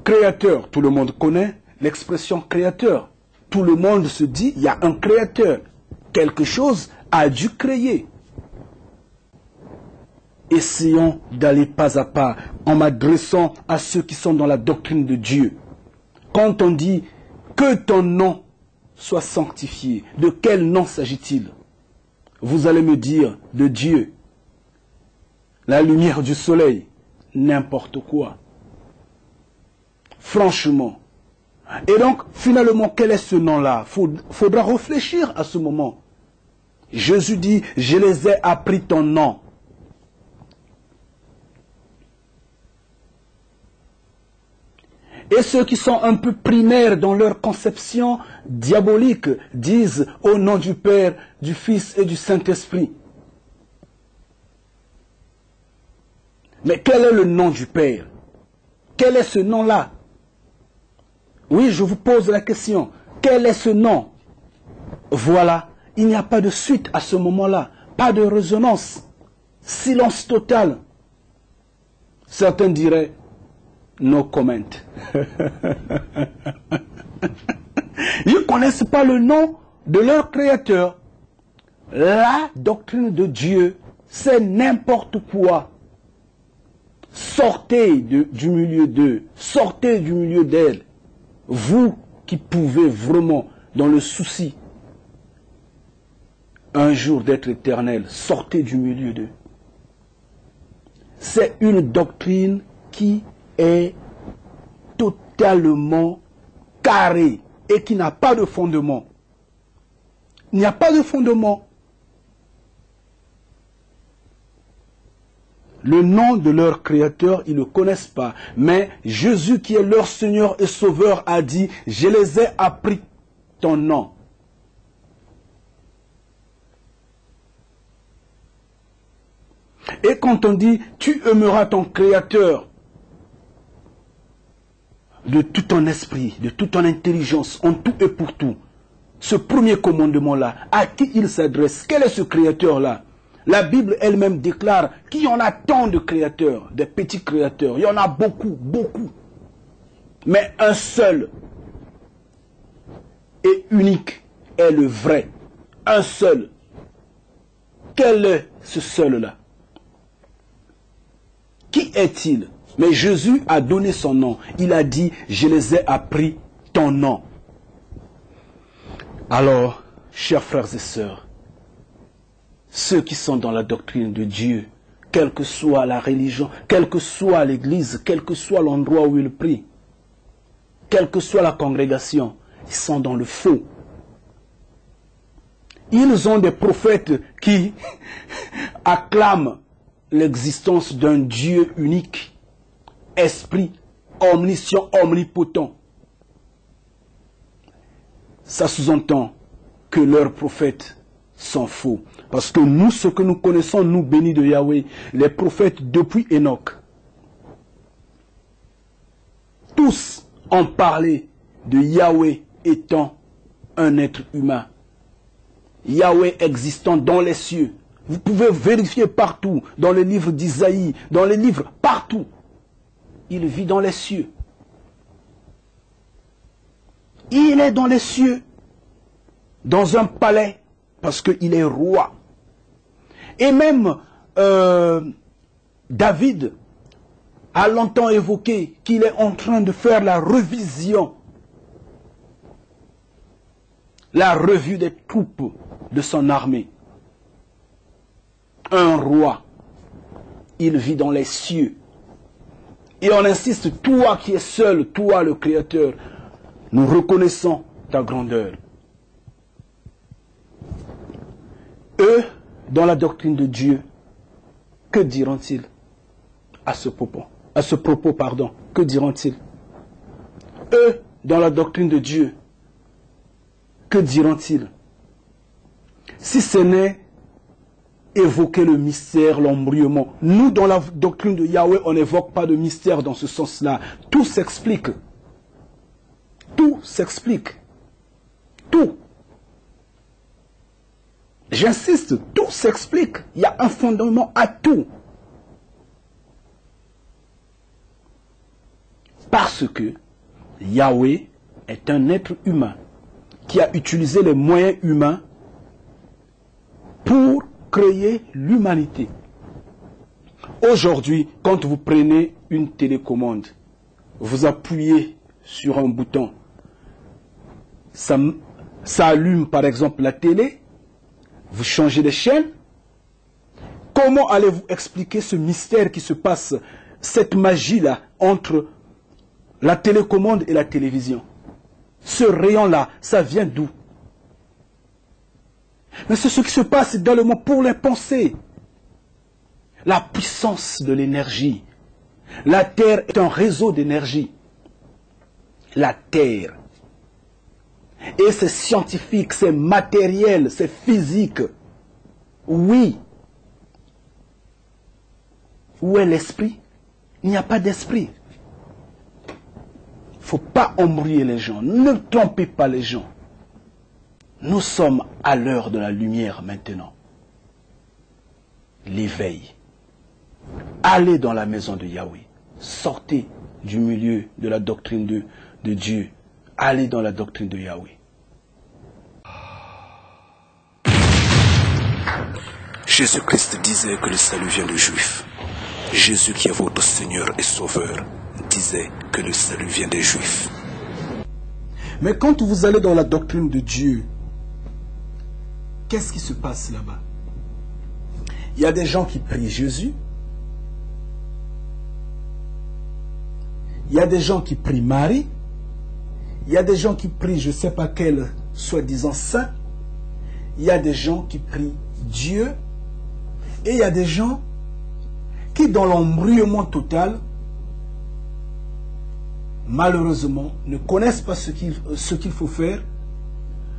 Créateur, tout le monde connaît l'expression créateur. Tout le monde se dit, il y a un créateur. Quelque chose a dû créer. Essayons d'aller pas à pas en m'adressant à ceux qui sont dans la doctrine de Dieu. Quand on dit que ton nom soit sanctifié, de quel nom s'agit-il? Vous allez me dire de Dieu, la lumière du soleil, n'importe quoi. Franchement. Et donc, finalement, quel est ce nom-là? Faudra réfléchir à ce moment. Jésus dit, je les ai appris ton nom. Et ceux qui sont un peu primaires dans leur conception diabolique disent au nom du Père, du Fils et du Saint-Esprit. Mais quel est le nom du Père? Quel est ce nom-là? Oui, je vous pose la question. Quel est ce nom? Voilà, il n'y a pas de suite à ce moment-là. Pas de résonance. Silence total. Certains diraient, no comment. Ils ne connaissent pas le nom de leur Créateur. La doctrine de Dieu, c'est n'importe quoi. sortez du milieu d'eux, sortez du milieu d'elles. Vous qui pouvez vraiment, dans le souci, un jour d'être éternel, sortez du milieu d'eux. C'est une doctrine qui est totalement carrée et qui n'a pas de fondement. Il n'y a pas de fondement. Le nom de leur créateur, ils ne le connaissent pas. Mais Jésus, qui est leur Seigneur et Sauveur, a dit, je les ai appris ton nom. Et quand on dit, tu aimeras ton créateur de tout ton esprit, de toute ton intelligence, en tout et pour tout, ce premier commandement-là, à qui il s'adresse? Quel est ce créateur-là? La Bible elle-même déclare qu'il y en a tant de créateurs, des petits créateurs. Il y en a beaucoup, beaucoup. Mais un seul et unique est le vrai. Un seul. Quel est ce seul-là? Qui est-il? Mais Jésus a donné son nom. Il a dit, je les ai appris ton nom. Alors, chers frères et sœurs, ceux qui sont dans la doctrine de Dieu, quelle que soit la religion, quelle que soit l'église, quel que soit l'endroit où ils prient, quelle que soit la congrégation, ils sont dans le faux. Ils ont des prophètes qui acclament l'existence d'un Dieu unique, esprit, omniscient, omnipotent. Ça sous-entend que leurs prophètes sont faux. Parce que nous, ce que nous connaissons, nous bénis de Yahweh, les prophètes depuis Enoch, tous ont parlé de Yahweh étant un être humain. Yahweh existant dans les cieux. Vous pouvez vérifier partout, dans les livres d'Isaïe, dans les livres, partout. Il vit dans les cieux. Il est dans les cieux, dans un palais, parce qu'il est roi. Et même David a longtemps évoqué qu'il est en train de faire la révision, la revue des troupes de son armée. Un roi, il vit dans les cieux. Et on insiste, toi qui es seul, toi le Créateur, nous reconnaissons ta grandeur. Eux, dans la doctrine de Dieu, que diront-ils à ce propos? Que diront-ils? Eux, dans la doctrine de Dieu, que diront-ils? Si ce n'est évoquer le mystère, l'embrayement. Nous, dans la doctrine de Yahweh, on n'évoque pas de mystère dans ce sens-là. Tout s'explique. Tout s'explique. Tout. J'insiste, tout s'explique. Il y a un fondement à tout. Parce que Yahweh est un être humain qui a utilisé les moyens humains pour créer l'humanité. Aujourd'hui, quand vous prenez une télécommande, vous appuyez sur un bouton, ça allume par exemple la télé, vous changez de chaîne. Comment allez-vous expliquer ce mystère qui se passe, cette magie-là entre la télécommande et la télévision? Ce rayon-là, ça vient d'où? Mais c'est ce qui se passe dans le monde pour les pensées. La puissance de l'énergie. La Terre est un réseau d'énergie. La Terre. Et c'est scientifique, c'est matériel, c'est physique. Oui. Où est l'esprit? Il n'y a pas d'esprit. Il ne faut pas embrouiller les gens. Ne trompez pas les gens. Nous sommes à l'heure de la lumière maintenant. L'éveil. Allez dans la maison de Yahweh. Sortez du milieu de la doctrine de Dieu. Allez dans la doctrine de Yahweh. Jésus-Christ disait que le salut vient des Juifs. Jésus qui est votre Seigneur et Sauveur disait que le salut vient des Juifs. Mais quand vous allez dans la doctrine de Dieu, qu'est-ce qui se passe là-bas? Il y a des gens qui prient Jésus. Il y a des gens qui prient Marie. Il y a des gens qui prient je ne sais pas quel soi-disant saint. Il y a des gens qui prient Dieu. Et il y a des gens qui, dans l'embrouillement total, malheureusement, ne connaissent pas ce qu'il faut faire,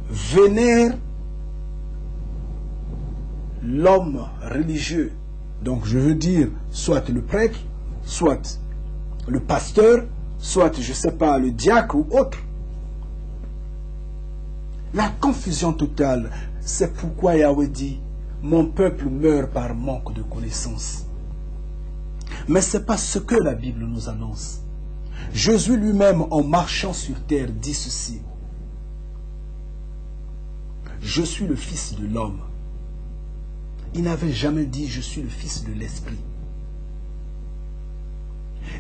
vénèrent l'homme religieux. Donc je veux dire, soit le prêtre, soit le pasteur, soit, je ne sais pas, le diacre ou autre. La confusion totale, c'est pourquoi Yahweh dit, mon peuple meurt par manque de connaissance. Mais ce n'est pas ce que la Bible nous annonce. Jésus lui-même, en marchant sur terre, dit ceci. Je suis le Fils de l'homme. Il n'avait jamais dit, je suis le Fils de l'Esprit.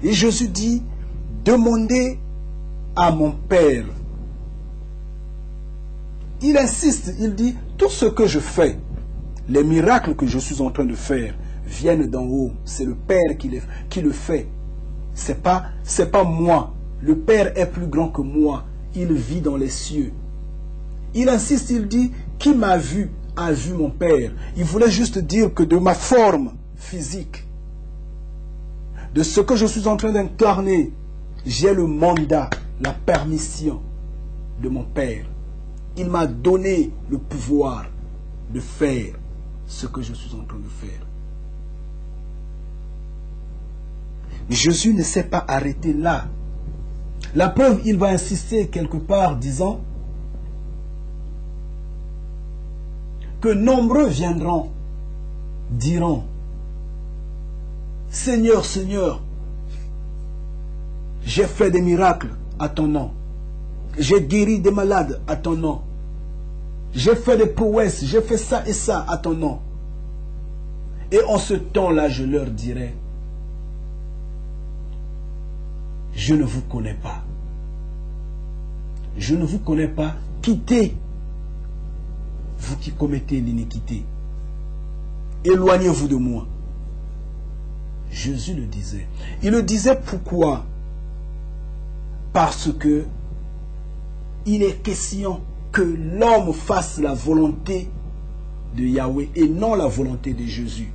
Et Jésus dit, demandez à mon Père. Il insiste, il dit, tout ce que je fais, les miracles que je suis en train de faire, viennent d'en haut. C'est le Père qui le fait. C'est pas moi. Le Père est plus grand que moi. Il vit dans les cieux. Il insiste, il dit, qui m'a vu a vu mon Père. Il voulait juste dire que de ma forme physique, de ce que je suis en train d'incarner, j'ai le mandat, la permission de mon Père. Il m'a donné le pouvoir de faire ce que je suis en train de faire. Mais Jésus ne s'est pas arrêté là. La preuve, il va insister quelque part disant que nombreux viendront, diront, Seigneur, Seigneur, j'ai fait des miracles à ton nom. J'ai guéri des malades à ton nom. J'ai fait des prouesses, j'ai fait ça et ça à ton nom. Et en ce temps-là, je leur dirai, je ne vous connais pas. Je ne vous connais pas. Quittez, vous qui commettez l'iniquité. Éloignez-vous de moi. Jésus le disait. Il le disait pourquoi? Parce que il est question que l'homme fasse la volonté de Yahweh et non la volonté de Jésus.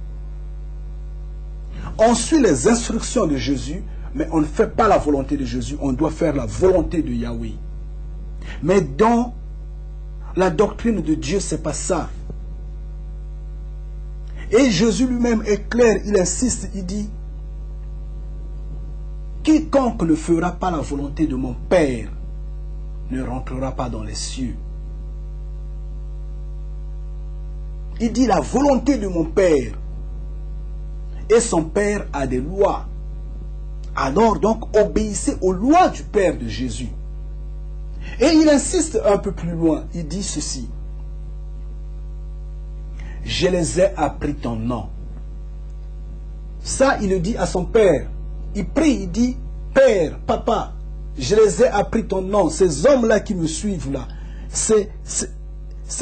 On suit les instructions de Jésus, mais on ne fait pas la volonté de Jésus, on doit faire la volonté de Yahweh. Mais dans la doctrine de Dieu, ce n'est pas ça. Et Jésus lui-même est clair, il insiste, il dit, quiconque ne fera pas la volonté de mon Père ne rentrera pas dans les cieux. Il dit la volonté de mon Père. Et son Père a des lois. Alors donc obéissez aux lois du Père de Jésus. Et il insiste un peu plus loin. Il dit ceci. Je les ai appris ton nom. Ça, il le dit à son Père. Il prie, il dit, Père, Papa, je les ai appris ton nom. Ces hommes-là qui me suivent là, ces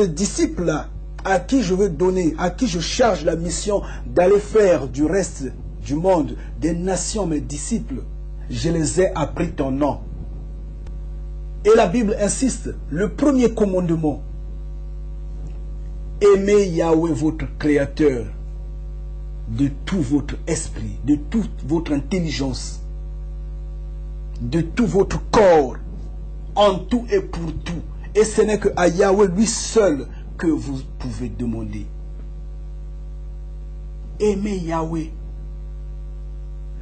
disciples-là, à qui je veux donner, à qui je charge la mission d'aller faire du reste du monde, des nations, mes disciples, je les ai appris ton nom. Et la Bible insiste, le premier commandement, aimez Yahweh votre Créateur de tout votre esprit, de toute votre intelligence, de tout votre corps, en tout et pour tout. Et ce n'est qu'à Yahweh lui seul que vous pouvez demander. Aimez Yahweh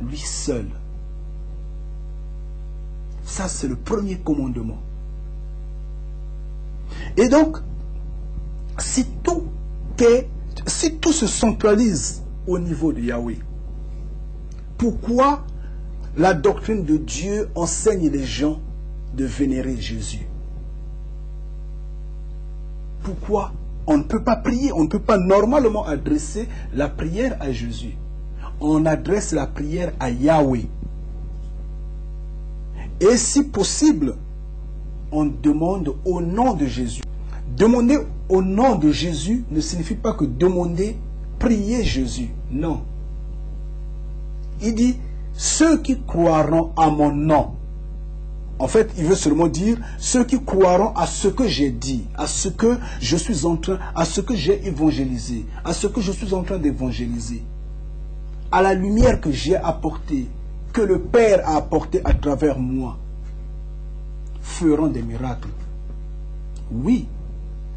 lui seul. Ça, c'est le premier commandement. Et donc, si tout se centralise au niveau de Yahweh, pourquoi la doctrine de Dieu enseigne les gens de vénérer Jésus? Pourquoi on ne peut pas prier, on ne peut pas normalement adresser la prière à Jésus? on adresse la prière à Yahweh. Et si possible, on demande au nom de Jésus. Demander au nom de Jésus ne signifie pas que demander, prier Jésus. Non. Il dit, ceux qui croiront à mon nom. En fait, il veut seulement dire, ceux qui croiront à ce que j'ai dit, à ce que je suis en train, à ce que j'ai évangélisé, à ce que je suis en train d'évangéliser, à la lumière que j'ai apportée, que le Père a apportée à travers moi, feront des miracles. Oui,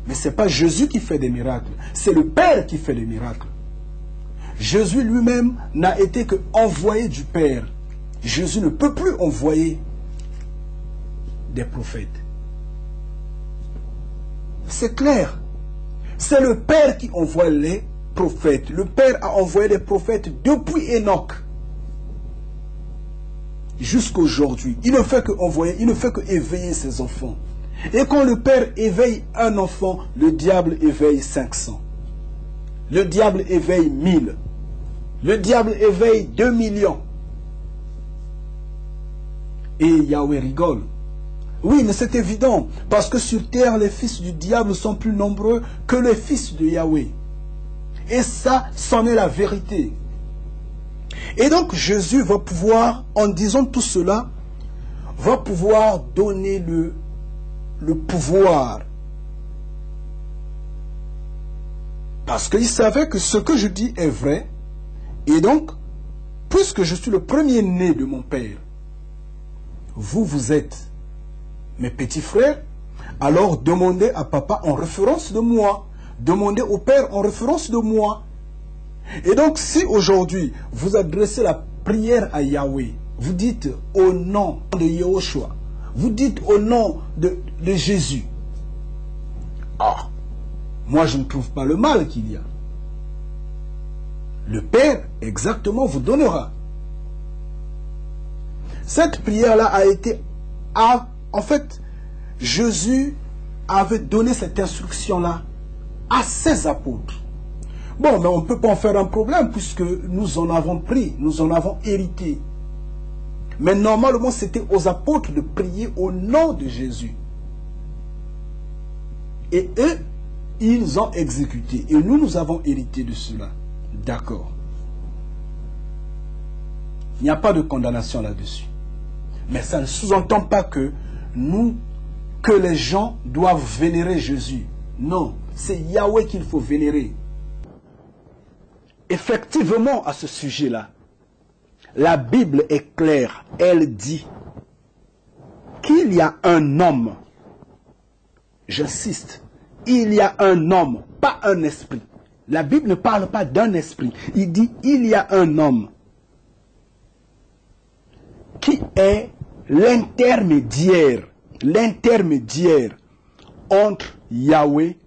mais ce n'est pas Jésus qui fait des miracles, c'est le Père qui fait des miracles. Jésus lui-même n'a été que envoyé du Père. Jésus ne peut plus envoyer des prophètes. C'est clair. C'est le Père qui envoie les prophètes. Le Père a envoyé des prophètes depuis Enoch jusqu'à aujourd'hui. Il ne fait que envoyer, il ne fait que éveiller ses enfants. Et quand le Père éveille un enfant, le diable éveille 500. Le diable éveille 1000. Le diable éveille 2 millions. Et Yahweh rigole. Oui, mais c'est évident, parce que sur terre, les fils du diable sont plus nombreux que les fils de Yahweh. Et ça, c'en est la vérité. Et donc, Jésus va pouvoir, en disant tout cela, va pouvoir donner le pouvoir. Parce qu'il savait que ce que je dis est vrai. Et donc, puisque je suis le premier-né de mon Père, vous êtes mes petits frères, alors demandez à papa en référence de moi. Demandez au Père en référence de moi. Et donc, si aujourd'hui, vous adressez la prière à Yahweh, vous dites au nom de Yahushua, vous dites au nom de Jésus. Ah, moi je ne trouve pas le mal qu'il y a. Le Père, exactement, vous donnera. Cette prière-là a été... En fait, Jésus avait donné cette instruction-là à ses apôtres. Bon, mais on ne peut pas en faire un problème puisque nous en avons pris, nous en avons hérité. Mais normalement, c'était aux apôtres de prier au nom de Jésus. Et eux, ils ont exécuté. Et nous avons hérité de cela. D'accord. Il n'y a pas de condamnation là-dessus. Mais ça ne sous-entend pas que les gens doivent vénérer Jésus. Non, c'est Yahweh qu'il faut vénérer. Effectivement, à ce sujet-là, la Bible est claire. Elle dit qu'il y a un homme. J'insiste, il y a un homme, pas un esprit. La Bible ne parle pas d'un esprit. Il dit il y a un homme qui est l'intermédiaire entre Yahweh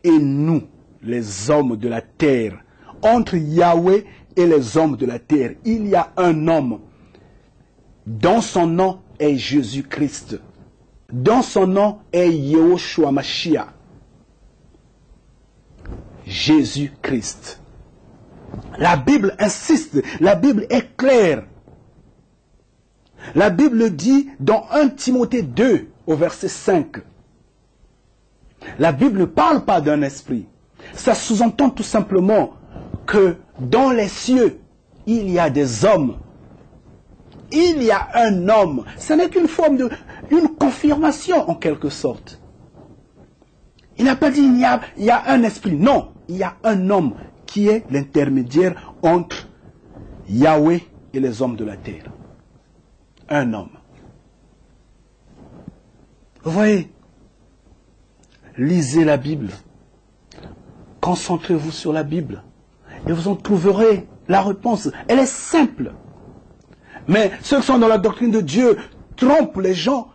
et nous, les hommes de la terre. Entre Yahweh et les hommes de la terre, il y a un homme dont son nom est Jésus-Christ. Dont son nom est Yahushua Mashiach. Jésus-Christ. La Bible insiste, la Bible est claire. La Bible dit dans 1 Timothée 2, au verset 5, la Bible ne parle pas d'un esprit. Ça sous-entend tout simplement que dans les cieux, il y a des hommes. Il y a un homme. Ce n'est qu'une forme une confirmation en quelque sorte. Il n'a pas dit il y a un esprit. Non, il y a un homme qui est l'intermédiaire entre Yahweh et les hommes de la terre. Un homme. Vous voyez, lisez la Bible. Concentrez-vous sur la Bible. Et vous en trouverez la réponse. Elle est simple. Mais ceux qui sont dans la doctrine de Dieu trompent les gens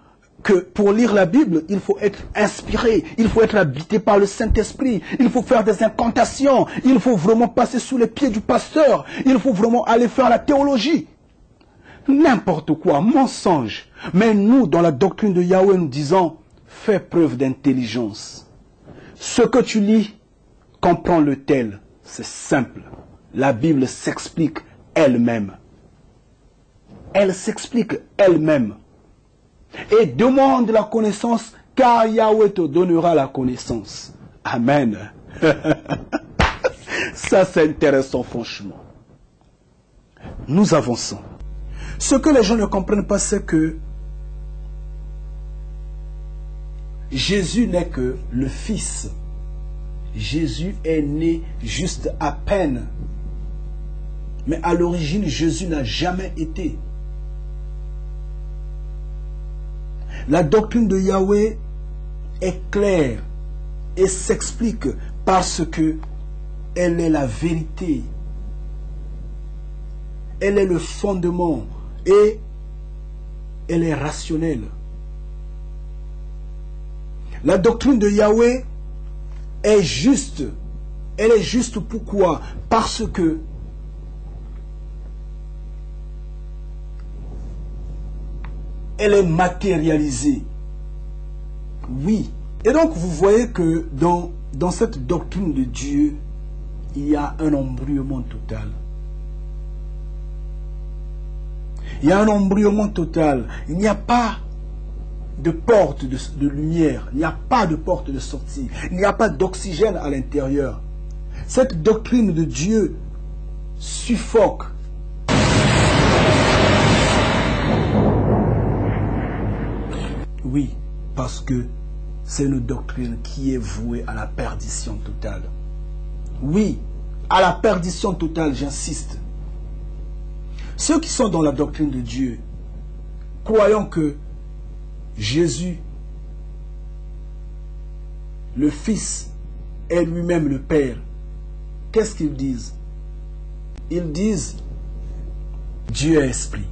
que pour lire la Bible, il faut être inspiré, il faut être habité par le Saint-Esprit, il faut faire des incantations, il faut vraiment passer sous les pieds du pasteur, il faut vraiment aller faire la théologie. N'importe quoi, mensonge. Mais nous, dans la doctrine de Yahweh, nous disons, fais preuve d'intelligence. Ce que tu lis, comprends-le tel. C'est simple. La Bible s'explique elle-même. Elle s'explique elle-même. Et demande la connaissance, car Yahweh te donnera la connaissance. Amen. Ça, c'est intéressant, franchement. Nous avançons. Ce que les gens ne comprennent pas, c'est que Jésus n'est que le Fils. Jésus est né juste à peine. Mais à l'origine, Jésus n'a jamais été. La doctrine de Yahweh est claire et s'explique parce que elle est la vérité. Elle est le fondement et elle est rationnelle. La doctrine de Yahweh est juste. Elle est juste pourquoi? Parce que elle est matérialisée. Oui. Et donc vous voyez que dans cette doctrine de Dieu, il y a un embrouillement total. Il y a un embrouillement total. Il n'y a pas de porte de lumière. Il n'y a pas de porte de sortie. Il n'y a pas d'oxygène à l'intérieur. Cette doctrine de Dieu suffoque. Oui, parce que c'est une doctrine qui est vouée à la perdition totale. Oui, à la perdition totale, j'insiste. Ceux qui sont dans la doctrine de Dieu, croyant que Jésus, le Fils, est lui-même le Père, qu'est-ce qu'ils disent? Ils disent Dieu est esprit.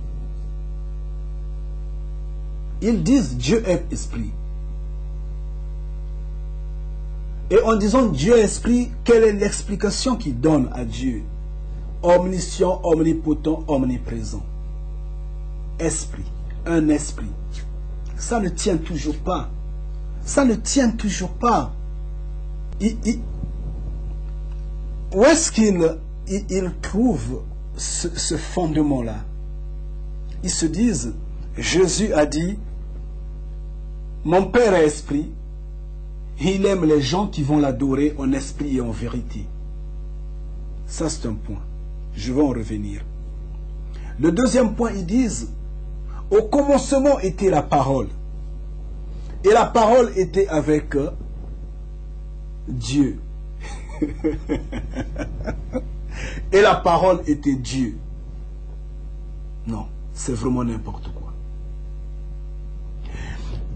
Ils disent Dieu est esprit. Et en disant Dieu est esprit, quelle est l'explication qu'ils donnent à Dieu? Omniscient, omnipotent, omniprésent. Esprit, un esprit. Ça ne tient toujours pas. Ça ne tient toujours pas. Où est-ce qu'ils trouvent ce fondement-là? Ils se disent, Jésus a dit, mon Père est esprit, il aime les gens qui vont l'adorer en esprit et en vérité. Ça, c'est un point. Je vais en revenir. Le deuxième point, ils disent, au commencement était la parole. Et la parole était avec Dieu. Et la parole était Dieu. Non, c'est vraiment n'importe quoi.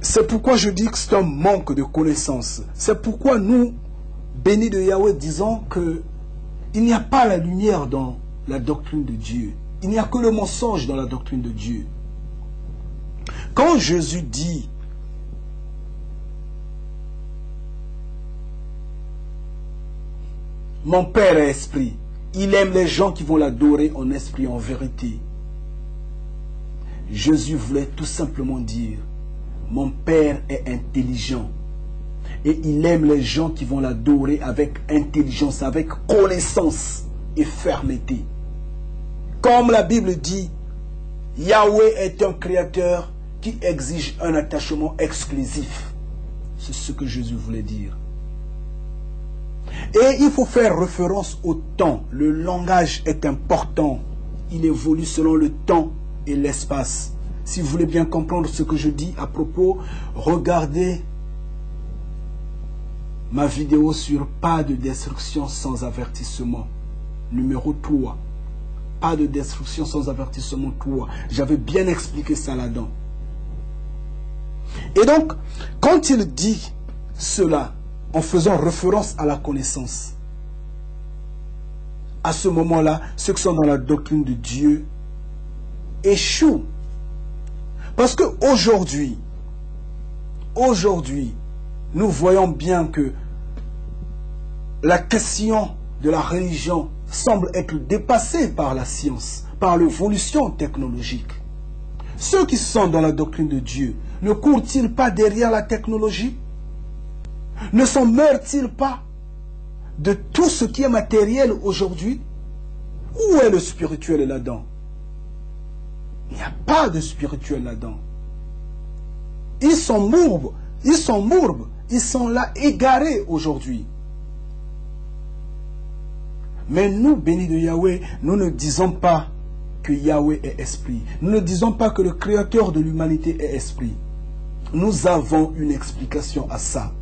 C'est pourquoi je dis que c'est un manque de connaissance. C'est pourquoi nous, bénis de Yahweh, disons que il n'y a pas la lumière dans la doctrine de Dieu. Il n'y a que le mensonge dans la doctrine de Dieu. Quand Jésus dit mon Père est esprit, il aime les gens qui vont l'adorer en esprit et en vérité. Jésus voulait tout simplement dire mon Père est intelligent et il aime les gens qui vont l'adorer avec intelligence, avec connaissance et fermeté. Comme la Bible dit, Yahweh est un créateur qui exige un attachement exclusif. C'est ce que Jésus voulait dire. Et il faut faire référence au temps. Le langage est important. Il évolue selon le temps et l'espace. Si vous voulez bien comprendre ce que je dis à propos, regardez ma vidéo sur pas de destruction sans avertissement. Numéro 3. Pas de destruction sans avertissement 3. J'avais bien expliqué ça là-dedans. Et donc, quand il dit cela, en faisant référence à la connaissance, à ce moment-là, ceux qui sont dans la doctrine de Dieu échouent. Parce qu'aujourd'hui, nous voyons bien que la question de la religion semble être dépassée par la science, par l'évolution technologique. Ceux qui sont dans la doctrine de Dieu, ne courent-ils pas derrière la technologie? Ne s'en meurent-ils pas de tout ce qui est matériel aujourd'hui? Où est le spirituel là-dedans? Il n'y a pas de spirituel là-dedans. Ils sont mourbes, ils sont là égarés aujourd'hui. Mais nous, bénis de Yahweh, nous ne disons pas que Yahweh est esprit. Nous ne disons pas que le créateur de l'humanité est esprit. Nous avons une explication à ça.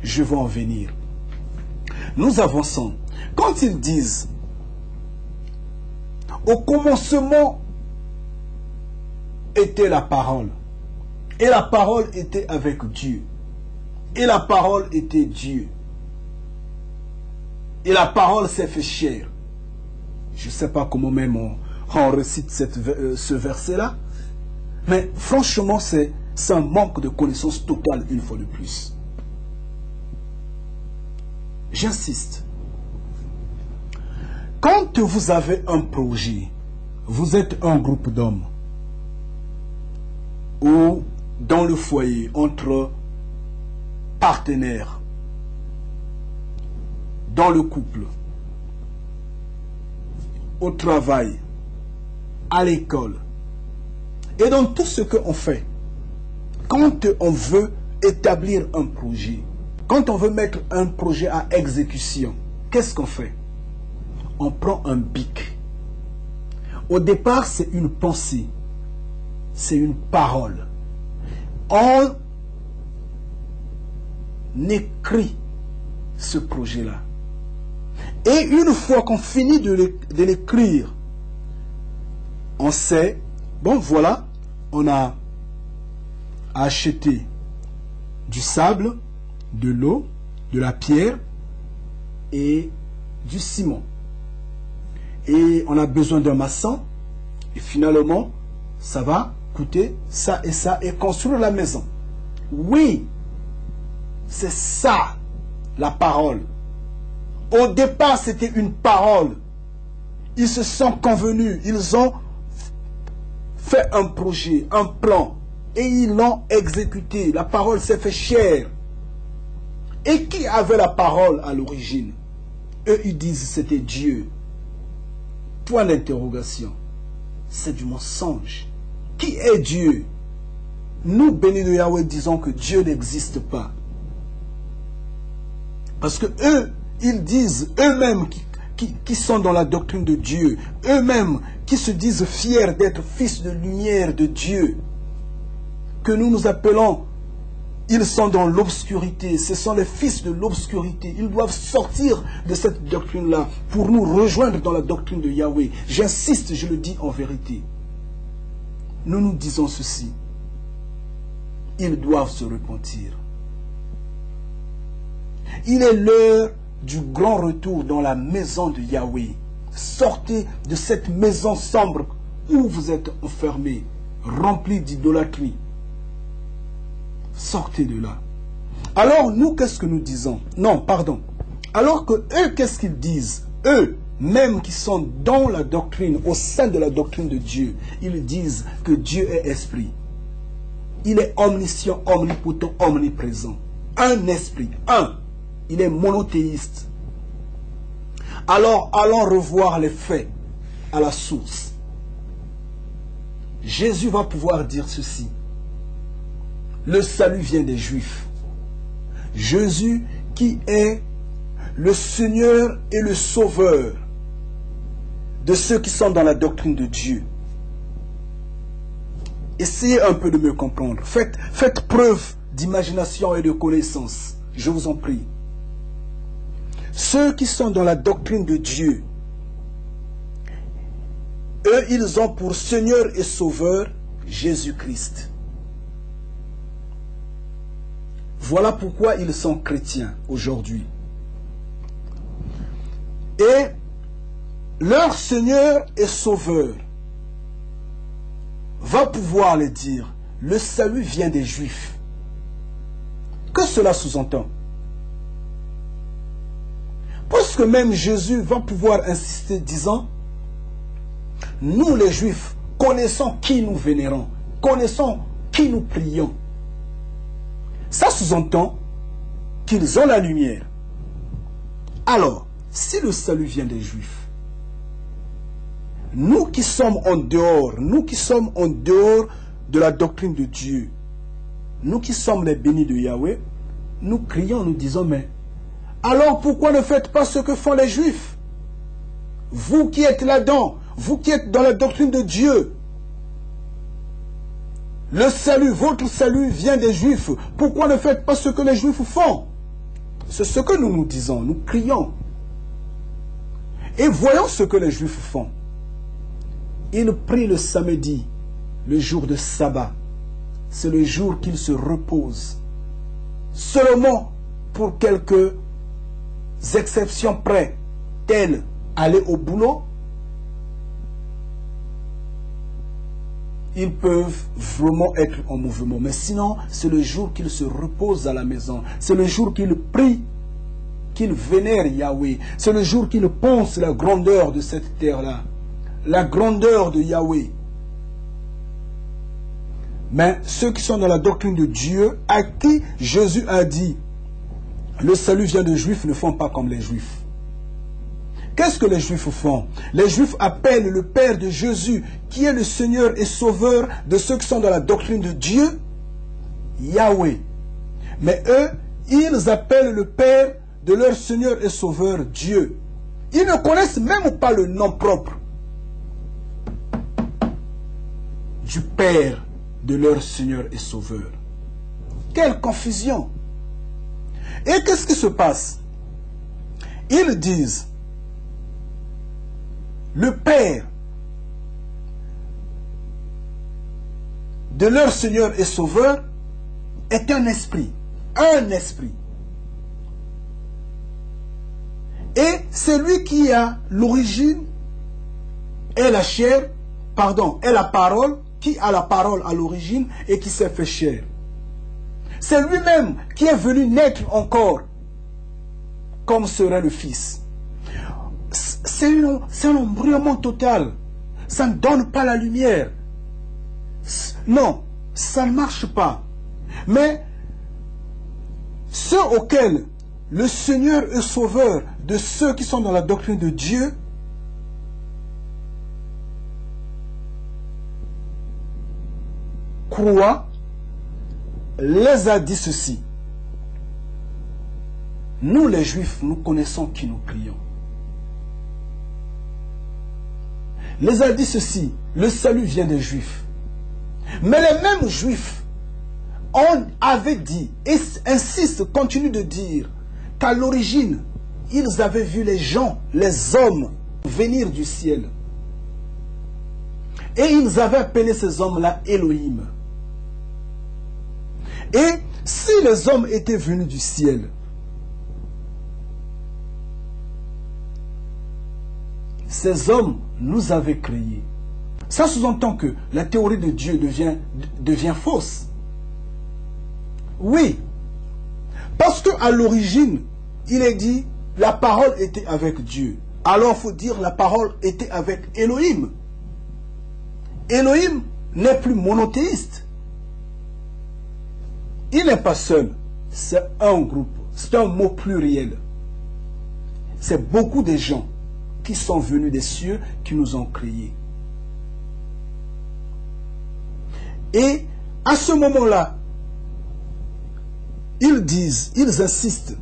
Je vais en venir. Nous avançons. Quand ils disent, au commencement était la parole, et la parole était avec Dieu, et la parole était Dieu, et la parole s'est fait chair. Je ne sais pas comment même on récite ce verset-là, mais franchement, c'est un manque de connaissance totale une fois de plus. J'insiste. Quand vous avez un projet, vous êtes un groupe d'hommes, ou dans le foyer, entre partenaires, dans le couple, au travail, à l'école, et dans tout ce qu'on fait, quand on veut établir un projet, quand on veut mettre un projet à exécution, qu'est-ce qu'on fait? On prend un bic. Au départ, c'est une pensée, c'est une parole. On écrit ce projet-là. Et une fois qu'on finit de l'écrire, on sait, bon voilà, on a acheté du sable, de l'eau, de la pierre et du ciment. Et on a besoin d'un maçon. Et finalement, ça va coûter ça, et construire la maison. Oui, c'est ça, la parole. Au départ, c'était une parole. Ils se sont convenus, ils ont fait un projet, un plan, et ils l'ont exécuté. La parole s'est fait chair. Et qui avait la parole à l'origine? Eux, ils disent c'était Dieu. Point d'interrogation. C'est du mensonge. Qui est Dieu? Nous, bénis de Yahweh, disons que Dieu n'existe pas. Parce que eux, ils disent eux-mêmes qui sont dans la doctrine de Dieu, eux-mêmes qui se disent fiers d'être fils de lumière de Dieu, que nous nous appelons, ils sont dans l'obscurité, ce sont les fils de l'obscurité. Ils doivent sortir de cette doctrine-là pour nous rejoindre dans la doctrine de Yahweh. J'insiste, je le dis en vérité. Nous nous disons ceci. Ils doivent se repentir. Il est l'heure du grand retour dans la maison de Yahweh. Sortez de cette maison sombre où vous êtes enfermés, remplis d'idolâtrie. Sortez de là. Alors nous, qu'est-ce que nous disons? Non, pardon. Alors que eux, qu'est-ce qu'ils disent? Eux, même qui sont dans la doctrine, au sein de la doctrine de Dieu, ils disent que Dieu est esprit. Il est omniscient, omnipotent, omniprésent. Un esprit, un. Il est monothéiste. Alors, allons revoir les faits à la source. Jésus va pouvoir dire ceci. Le salut vient des Juifs. Jésus qui est le Seigneur et le Sauveur de ceux qui sont dans la doctrine de Dieu. Essayez un peu de me comprendre. Faites preuve d'imagination et de connaissance. Je vous en prie. Ceux qui sont dans la doctrine de Dieu, eux, ils ont pour Seigneur et Sauveur Jésus-Christ. Voilà pourquoi ils sont chrétiens aujourd'hui. Et leur Seigneur et Sauveur va pouvoir les dire, le salut vient des Juifs. Que cela sous-entend? Parce que même Jésus va pouvoir insister disant, nous les Juifs connaissons qui nous vénérons, connaissons qui nous prions. Ça sous-entend qu'ils ont la lumière. Alors, si le salut vient des Juifs, nous qui sommes en dehors, nous qui sommes en dehors de la doctrine de Dieu, nous qui sommes les bénis de Yahweh, nous crions, nous disons, mais alors pourquoi ne faites pas ce que font les Juifs? Vous qui êtes là-dedans, vous qui êtes dans la doctrine de Dieu, le salut, votre salut vient des Juifs. Pourquoi ne faites pas ce que les Juifs font? C'est ce que nous nous disons, nous crions. Et voyons ce que les Juifs font. Ils prient le samedi, le jour de sabbat. C'est le jour qu'ils se reposent. Seulement pour quelques exceptions près, telles aller au boulot, ils peuvent vraiment être en mouvement. Mais sinon, c'est le jour qu'ils se reposent à la maison. C'est le jour qu'ils prient, qu'ils vénèrent Yahweh. C'est le jour qu'ils pensent la grandeur de cette terre-là. La grandeur de Yahweh. Mais ceux qui sont dans la doctrine de Dieu, à qui Jésus a dit, le salut vient des Juifs, ne font pas comme les Juifs. Qu'est-ce que les Juifs font? Les Juifs appellent le Père de Jésus, qui est le Seigneur et Sauveur de ceux qui sont dans la doctrine de Dieu, Yahweh. Mais eux, ils appellent le Père de leur Seigneur et Sauveur, Dieu. Ils ne connaissent même pas le nom propre du Père de leur Seigneur et Sauveur. Quelle confusion! Et qu'est-ce qui se passe? Ils disent, le Père de leur Seigneur et Sauveur est un esprit. Un esprit. Et celui qui a l'origine est la chair, pardon, est la parole, qui a la parole à l'origine et qui s'est fait chair. C'est lui-même qui est venu naître encore comme serait le Fils. C'est un embrayement total. Ça ne donne pas la lumière. Non, ça ne marche pas. Mais ceux auxquels le Seigneur est sauveur de ceux qui sont dans la doctrine de Dieu, croient, les a dit ceci. Nous les Juifs, nous connaissons qui nous prions. Les a dit ceci, le salut vient des Juifs. Mais les mêmes Juifs avaient dit, et insistent, continuent de dire, qu'à l'origine, ils avaient vu les gens, les hommes, venir du ciel. Et ils avaient appelé ces hommes-là Elohim. Et si les hommes étaient venus du ciel, ces hommes nous avaient créés. Ça sous-entend que la théorie de Dieu devient fausse. Oui. Parce qu'à l'origine, il est dit, la parole était avec Dieu. Alors il faut dire, la parole était avec Elohim. Elohim n'est plus monothéiste. Il n'est pas seul. C'est un groupe. C'est un mot pluriel. C'est beaucoup de gens qui sont venus des cieux, qui nous ont créés. Et à ce moment-là, ils disent, ils insistent,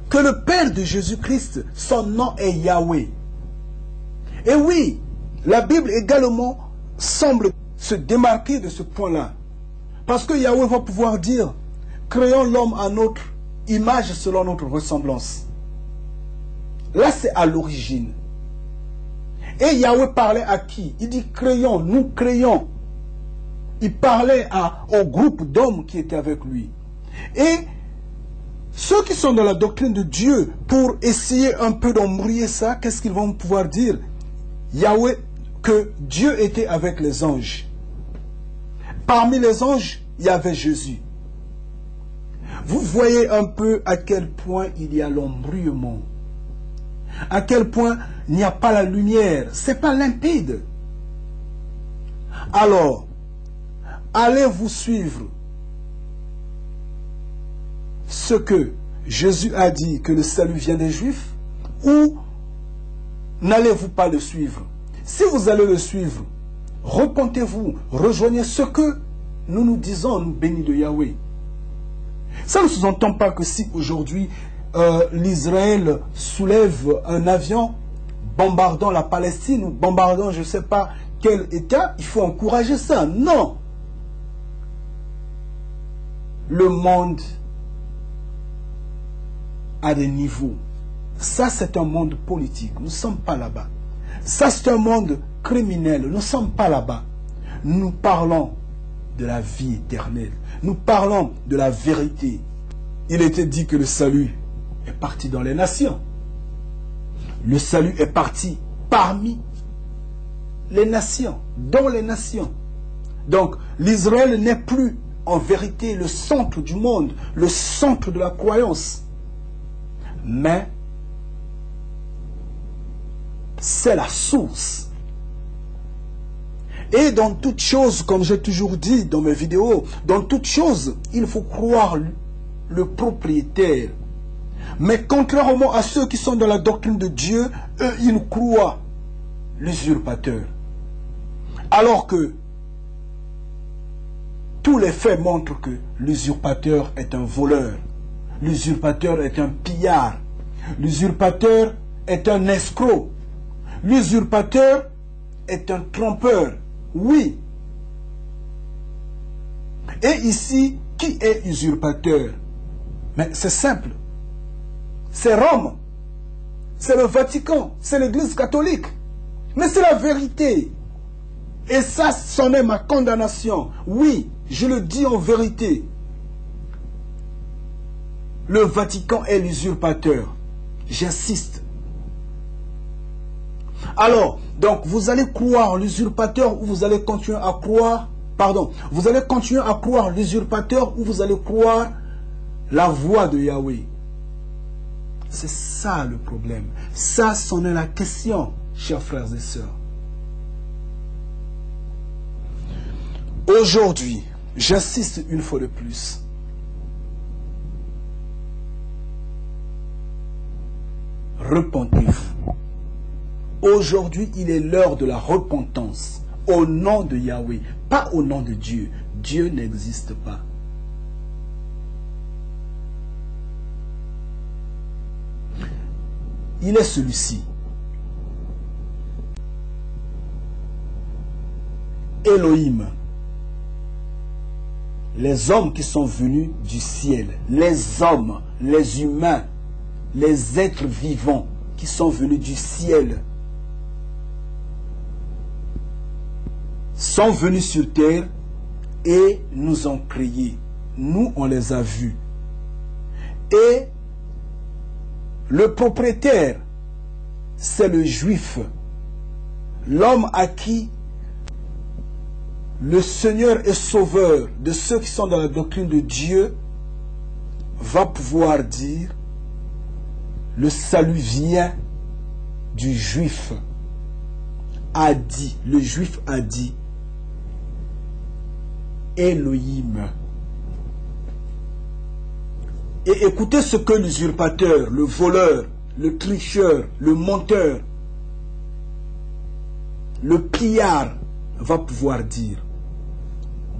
que le Père de Jésus-Christ, son nom est Yahweh. Et oui, la Bible également semble se démarquer de ce point-là. Parce que Yahweh va pouvoir dire, créons l'homme à notre image selon notre ressemblance. Là, c'est à l'origine. Et Yahweh parlait à qui? Il dit, créons, nous créons. Il parlait au groupe d'hommes qui étaient avec lui. Et ceux qui sont dans la doctrine de Dieu, pour essayer un peu d'embrouiller ça, qu'est-ce qu'ils vont pouvoir dire? Yahweh, que Dieu était avec les anges. Parmi les anges, il y avait Jésus. Vous voyez un peu à quel point il y a l'embrouillement. À quel point il n'y a pas la lumière. C'est pas limpide. Alors, allez-vous suivre ce que Jésus a dit, que le salut vient des Juifs, ou n'allez-vous pas le suivre? si vous allez le suivre, repentez-vous, rejoignez ce que nous disons, nous bénis de Yahweh. Ça ne sous-entend pas que si aujourd'hui l'Israël soulève un avion bombardant la Palestine ou bombardant je ne sais pas quel État, il faut encourager ça. Non. Le monde a des niveaux. Ça, c'est un monde politique. Nous ne sommes pas là-bas. Ça, c'est un monde criminel. Nous ne sommes pas là-bas. Nous parlons de la vie éternelle. Nous parlons de la vérité. Il était dit que le salut est parti dans les nations. Le salut est parti parmi les nations, dans les nations. Donc, l'Israël n'est plus en vérité le centre du monde, le centre de la croyance. Mais c'est la source. Et dans toute chose, comme j'ai toujours dit dans mes vidéos, dans toute chose, il faut croire le propriétaire. Mais contrairement à ceux qui sont dans la doctrine de Dieu, eux, ils croient l'usurpateur. Alors que tous les faits montrent que l'usurpateur est un voleur. L'usurpateur est un pillard. L'usurpateur est un escroc. L'usurpateur est un trompeur. Oui. Et ici, qui est usurpateur? Mais c'est simple. C'est Rome. C'est le Vatican. C'est l'Église catholique. Mais c'est la vérité. Et ça, c'en est ma condamnation. Oui, je le dis en vérité. Le Vatican est l'usurpateur. J'insiste. Alors, donc, vous allez croire l'usurpateur ou vous allez continuer à croire... Pardon, vous allez continuer à croire l'usurpateur ou vous allez croire la voix de Yahweh. C'est ça le problème. Ça, c'en est la question, chers frères et sœurs. Aujourd'hui, j'insiste une fois de plus. Repentez-vous. Aujourd'hui, il est l'heure de la repentance. Au nom de Yahweh, pas au nom de Dieu. Dieu n'existe pas. Il est celui-ci. Elohim. Les hommes qui sont venus du ciel. Les hommes, les humains, les êtres vivants qui sont venus du ciel. Sont venus sur terre et nous ont créés. Nous, on les a vus. Et le propriétaire, c'est le juif. L'homme à qui le Seigneur et Sauveur de ceux qui sont dans la doctrine de Dieu va pouvoir dire le salut vient du juif. A dit, le juif a dit Elohim. Et écoutez ce que l'usurpateur, le voleur, le tricheur, le menteur, le pillard va pouvoir dire.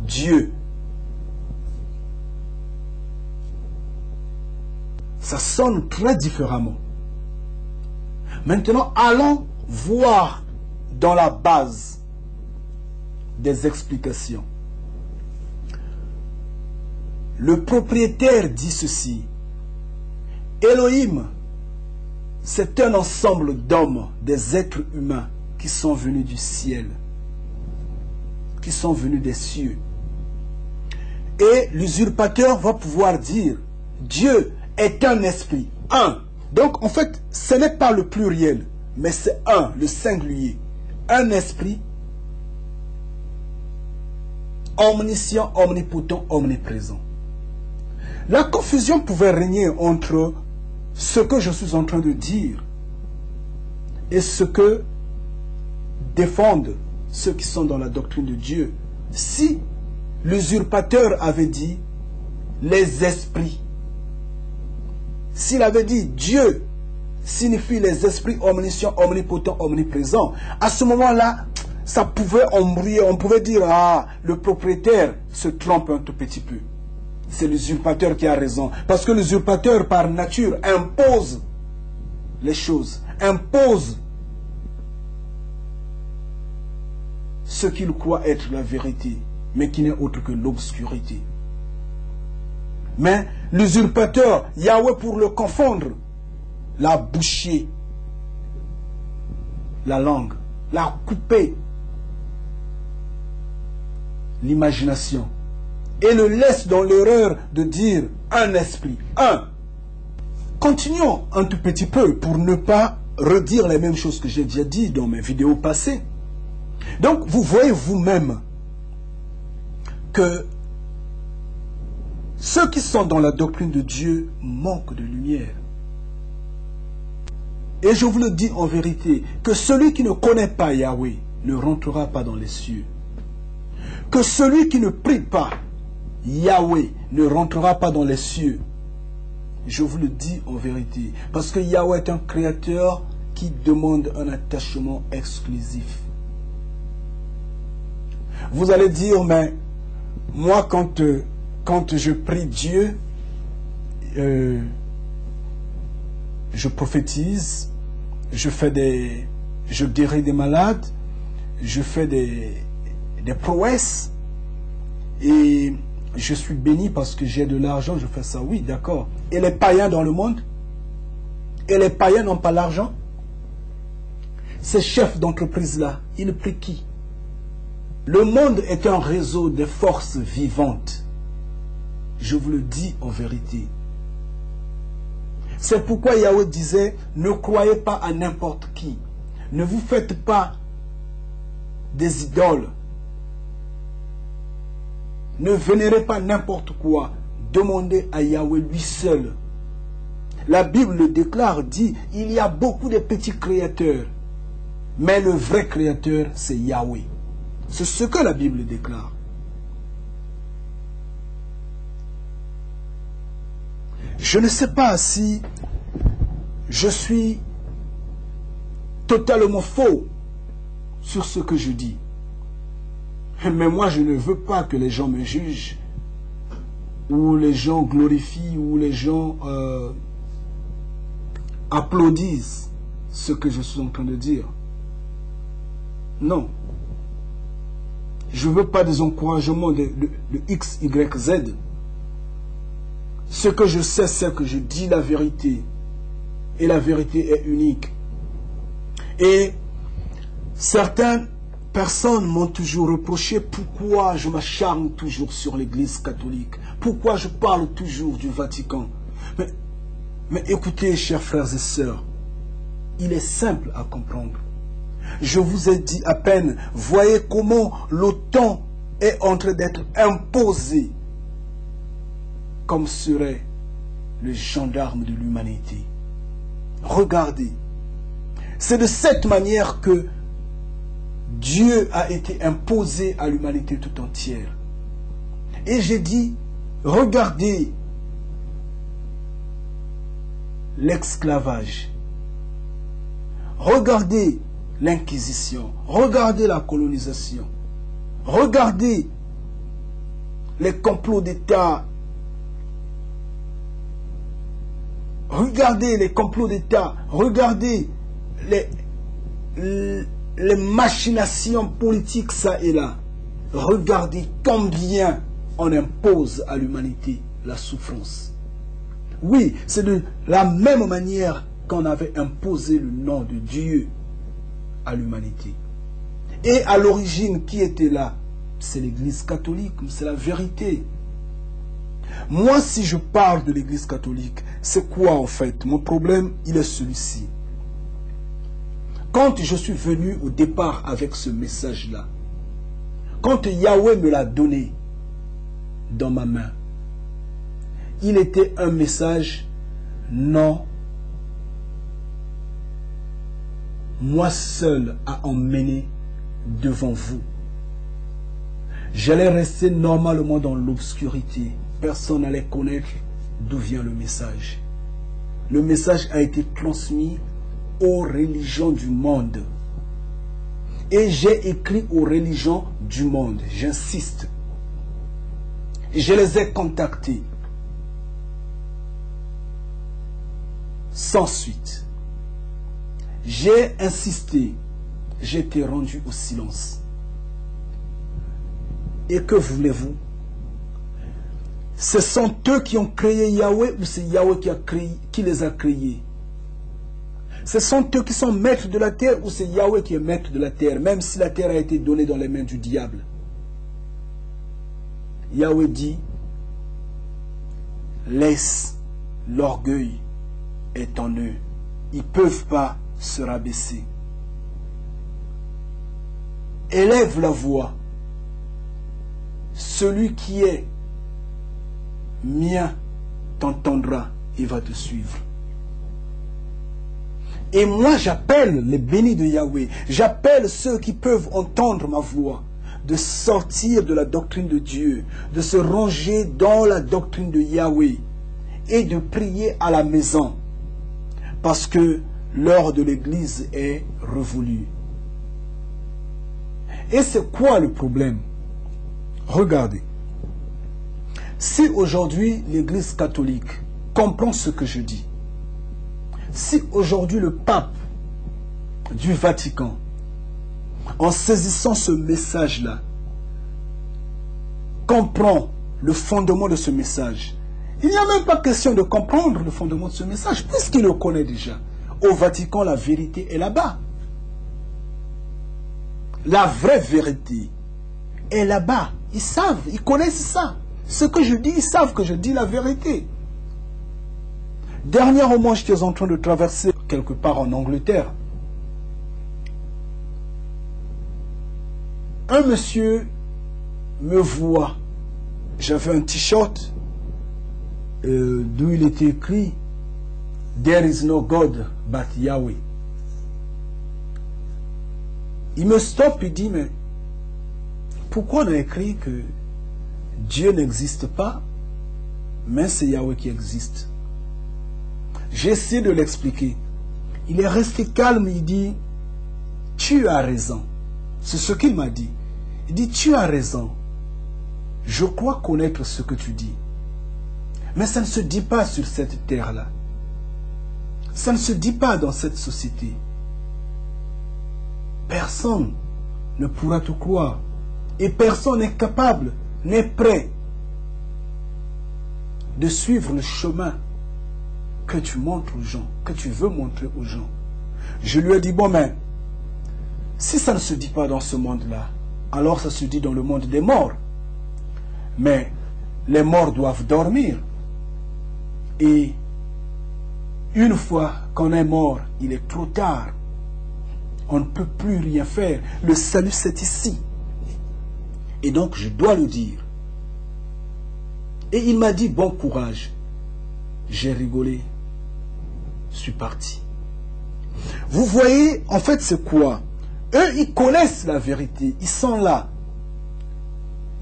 Dieu. Ça sonne très différemment. Maintenant, allons voir dans la base des explications. Le propriétaire dit ceci. Elohim, c'est un ensemble d'hommes, des êtres humains qui sont venus du ciel, qui sont venus des cieux. Et l'usurpateur va pouvoir dire, Dieu est un esprit, un. Donc en fait, ce n'est pas le pluriel, mais c'est un, le singulier. Un esprit omniscient, omnipotent, omniprésent. La confusion pouvait régner entre ce que je suis en train de dire et ce que défendent ceux qui sont dans la doctrine de Dieu. Si l'usurpateur avait dit les esprits, s'il avait dit Dieu, signifie les esprits omniscients, omnipotents, omniprésents. À ce moment-là, ça pouvait embrouiller. On pouvait dire, ah, le propriétaire se trompe un tout petit peu. C'est l'usurpateur qui a raison. Parce que l'usurpateur, par nature, impose les choses, impose ce qu'il croit être la vérité, mais qui n'est autre que l'obscurité. Mais l'usurpateur, Yahweh, pour le confondre, l'a bouché la langue, l'a coupé l'imagination et le laisse dans l'erreur de dire un esprit, un. Continuons un tout petit peu pour ne pas redire les mêmes choses que j'ai déjà dit dans mes vidéos passées. Donc vous voyez vous-même que ceux qui sont dans la doctrine de Dieu manquent de lumière. Et je vous le dis en vérité, que celui qui ne connaît pas Yahweh ne rentrera pas dans les cieux. Que celui qui ne prie pas Yahweh ne rentrera pas dans les cieux. Je vous le dis en vérité. Parce que Yahweh est un créateur qui demande un attachement exclusif. Vous allez dire, mais moi quand je prie Dieu, je prophétise, je guéris des malades, je fais des prouesses et je suis béni parce que j'ai de l'argent, je fais ça. Oui, d'accord. Et les païens dans le monde? Et les païens n'ont pas l'argent? Ces chefs d'entreprise-là, ils prient qui? Le monde est un réseau de forces vivantes. Je vous le dis en vérité. C'est pourquoi Yahweh disait, ne croyez pas à n'importe qui. Ne vous faites pas des idoles. Ne vénérez pas n'importe quoi. Demandez à Yahweh lui seul. La Bible le déclare, dit, il y a beaucoup de petits créateurs. Mais le vrai créateur, c'est Yahweh. C'est ce que la Bible déclare. Je ne sais pas si je suis totalement faux sur ce que je dis. Mais moi, je ne veux pas que les gens me jugent, ou les gens glorifient, ou les gens applaudissent ce que je suis en train de dire. Non. Je ne veux pas des encouragements de X, Y, Z. Ce que je sais, c'est que je dis la vérité. Et la vérité est unique. Et certaines personnes m'ont toujours reproché pourquoi je m'acharne toujours sur l'Église catholique. Pourquoi je parle toujours du Vatican. Mais écoutez, chers frères et sœurs, il est simple à comprendre. Je vous ai dit à peine, voyez comment l'OTAN est en train d'être imposé comme serait le gendarme de l'humanité. Regardez, c'est de cette manière que Dieu a été imposé à l'humanité tout entière. Et j'ai dit, regardez l'esclavage, regardez l'Inquisition, regardez la colonisation, regardez les complots d'État, regardez les complots d'État, regardez les machinations politiques ça et là. Regardez combien on impose à l'humanité la souffrance. Oui, c'est de la même manière qu'on avait imposé le nom de Dieu à l'humanité. Et à l'origine, qui était là? C'est l'Église catholique, c'est la vérité. Moi, si je parle de l'Église catholique, c'est quoi en fait? Mon problème, il est celui-ci. Quand je suis venu au départ avec ce message-là, quand Yahweh me l'a donné dans ma main, il était un message non moi seul à emmener devant vous. J'allais rester normalement dans l'obscurité. Personne n'allait connaître d'où vient le message. le message a été transmis aux religions du monde. Et j'ai écrit aux religions du monde, j'insiste. Je les ai contactés. Sans suite. J'ai insisté. J'étais rendu au silence. Et que voulez-vous? Ce sont eux qui ont créé Yahweh ou c'est Yahweh qui les a créés? Ce sont eux qui sont maîtres de la terre ou c'est Yahweh qui est maître de la terre, même si la terre a été donnée dans les mains du diable? Yahweh dit, laisse l'orgueil est en eux. Ils ne peuvent pas se rabaisser. Élève la voix. Celui qui est mien t'entendra et va te suivre. Et moi j'appelle les bénis de Yahweh, j'appelle ceux qui peuvent entendre ma voix, de sortir de la doctrine de Dieu, de se ranger dans la doctrine de Yahweh et de prier à la maison, parce que l'heure de l'église est révolue. Et c'est quoi le problème? Regardez. Si aujourd'hui l'église catholique comprend ce que je dis, si aujourd'hui le pape du Vatican, en saisissant ce message-là, comprend le fondement de ce message, il n'y a même pas question de comprendre le fondement de ce message, puisqu'il le connaît déjà. Au Vatican, la vérité est là-bas. La vraie vérité est là-bas. Ils savent, ils connaissent ça. Ce que je dis, ils savent que je dis la vérité. Dernièrement, j'étais en train de traverser quelque part en Angleterre. Un monsieur me voit. J'avais un t-shirt d'où il était écrit « There is no God but Yahweh ». Il me stoppe et dit « Mais pourquoi on a écrit que Dieu n'existe pas, mais c'est Yahweh qui existe ?» J'essaie de l'expliquer. Il est resté calme, il dit « Tu as raison ». C'est ce qu'il m'a dit. Il dit « Tu as raison. Je crois connaître ce que tu dis. Mais ça ne se dit pas sur cette terre-là. Ça ne se dit pas dans cette société. Personne ne pourra te croire. Et personne n'est capable, n'est prêt de suivre le chemin que tu montres aux gens, que tu veux montrer aux gens. » Je lui ai dit, bon, mais si ça ne se dit pas dans ce monde-là, alors ça se dit dans le monde des morts. Mais les morts doivent dormir. Et une fois qu'on est mort, il est trop tard. On ne peut plus rien faire. Le salut, c'est ici. Et donc, je dois le dire. Et il m'a dit, bon courage. J'ai rigolé. Je suis parti. Vous voyez, en fait, c'est quoi? Eux, ils connaissent la vérité. Ils sont là.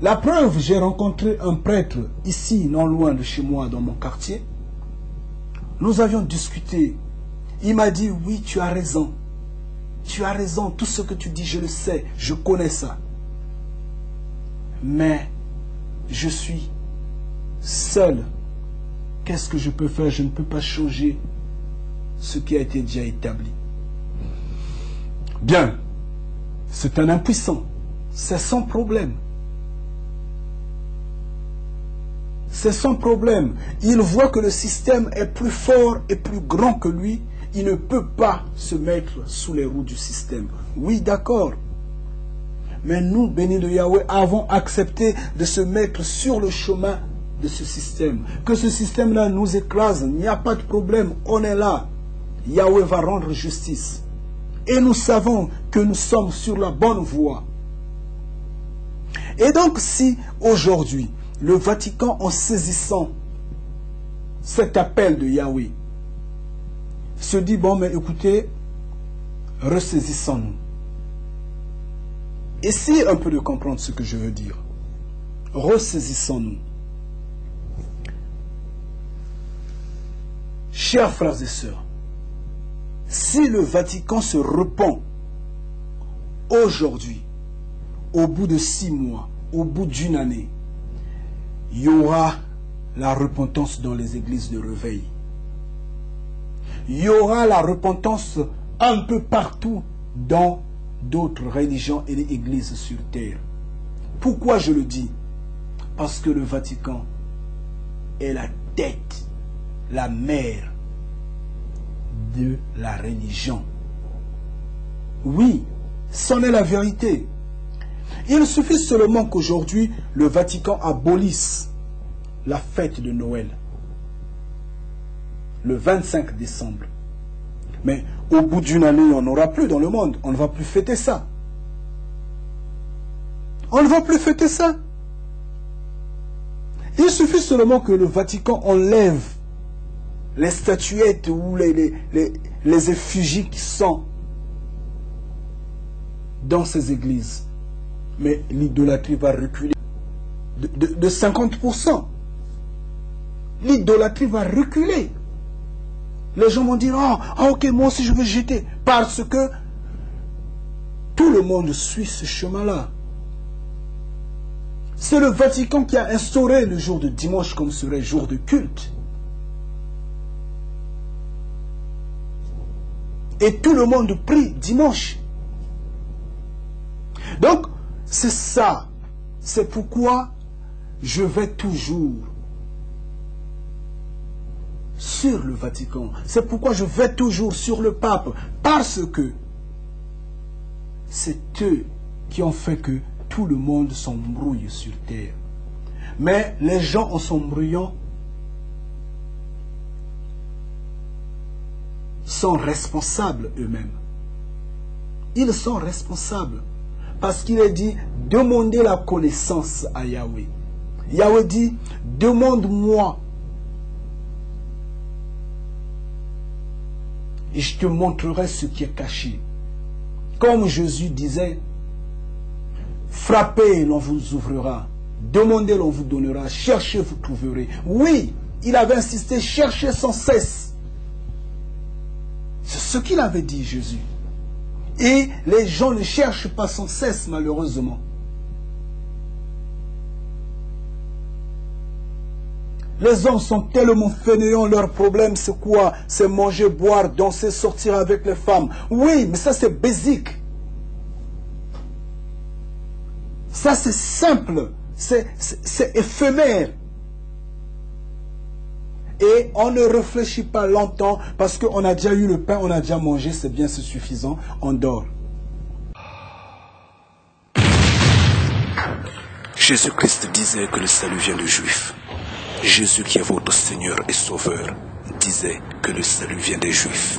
La preuve, j'ai rencontré un prêtre ici, non loin de chez moi, dans mon quartier. Nous avions discuté. Il m'a dit, oui, tu as raison. Tu as raison. Tout ce que tu dis, je le sais. Je connais ça. Mais je suis seul. Qu'est-ce que je peux faire? Je ne peux pas changer ce qui a été déjà établi. Bien. C'est un impuissant. C'est son problème. C'est son problème. Il voit que le système est plus fort et plus grand que lui. Il ne peut pas se mettre sous les roues du système. Oui, d'accord. Mais nous, bénis de Yahweh, avons accepté de se mettre sur le chemin de ce système. Que ce système-là nous écrase, il n'y a pas de problème. On est là. Yahweh va rendre justice. Et nous savons que nous sommes sur la bonne voie. Et donc, si aujourd'hui, le Vatican, en saisissant cet appel de Yahweh, se dit, bon, mais écoutez, ressaisissons-nous. Essayez un peu de comprendre ce que je veux dire. Ressaisissons-nous. Chers frères et sœurs, si le Vatican se repent aujourd'hui, au bout de 6 mois, au bout d'une année, il y aura la repentance dans les églises de réveil. Il y aura la repentance un peu partout dans d'autres religions et les églises sur terre. Pourquoi je le dis? Parce que le Vatican est la tête, la mère de la religion. Oui, c'en est la vérité. Il suffit seulement qu'aujourd'hui, le Vatican abolisse la fête de Noël, le 25 décembre. Mais au bout d'une année, il n'y en aura plus dans le monde. On ne va plus fêter ça. On ne va plus fêter ça. Il suffit seulement que le Vatican enlève les statuettes ou les effigies qui sont dans ces églises. Mais l'idolâtrie va reculer de 50%. L'idolâtrie va reculer. Les gens vont dire, ah ok, moi aussi je veux jeter. Parce que tout le monde suit ce chemin-là. C'est le Vatican qui a instauré le jour de dimanche comme serait jour de culte. Et tout le monde prie dimanche. Donc, c'est ça. C'est pourquoi je vais toujours sur le Vatican. C'est pourquoi je vais toujours sur le pape. Parce que c'est eux qui ont fait que tout le monde s'embrouille sur terre. Mais les gens, en s'embrouillant, sont responsables eux-mêmes. Ils sont responsables. Parce qu'il est dit, demandez la connaissance à Yahweh. Yahweh dit, demande-moi. Et je te montrerai ce qui est caché. Comme Jésus disait, frappez, l'on vous ouvrira. Demandez, l'on vous donnera. Cherchez, vous trouverez. Oui, il avait insisté, cherchez sans cesse. C'est ce qu'il avait dit, Jésus. Et les gens ne cherchent pas sans cesse, malheureusement. Les hommes sont tellement fainéants, leur problème c'est quoi? C'est manger, boire, danser, sortir avec les femmes. Oui, mais ça c'est basique. Ça c'est simple, c'est éphémère. Et on ne réfléchit pas longtemps parce qu'on a déjà eu le pain, on a déjà mangé, c'est bien, c'est suffisant, on dort. Jésus-Christ disait que le salut vient des Juifs. Jésus qui est votre Seigneur et Sauveur disait que le salut vient des Juifs.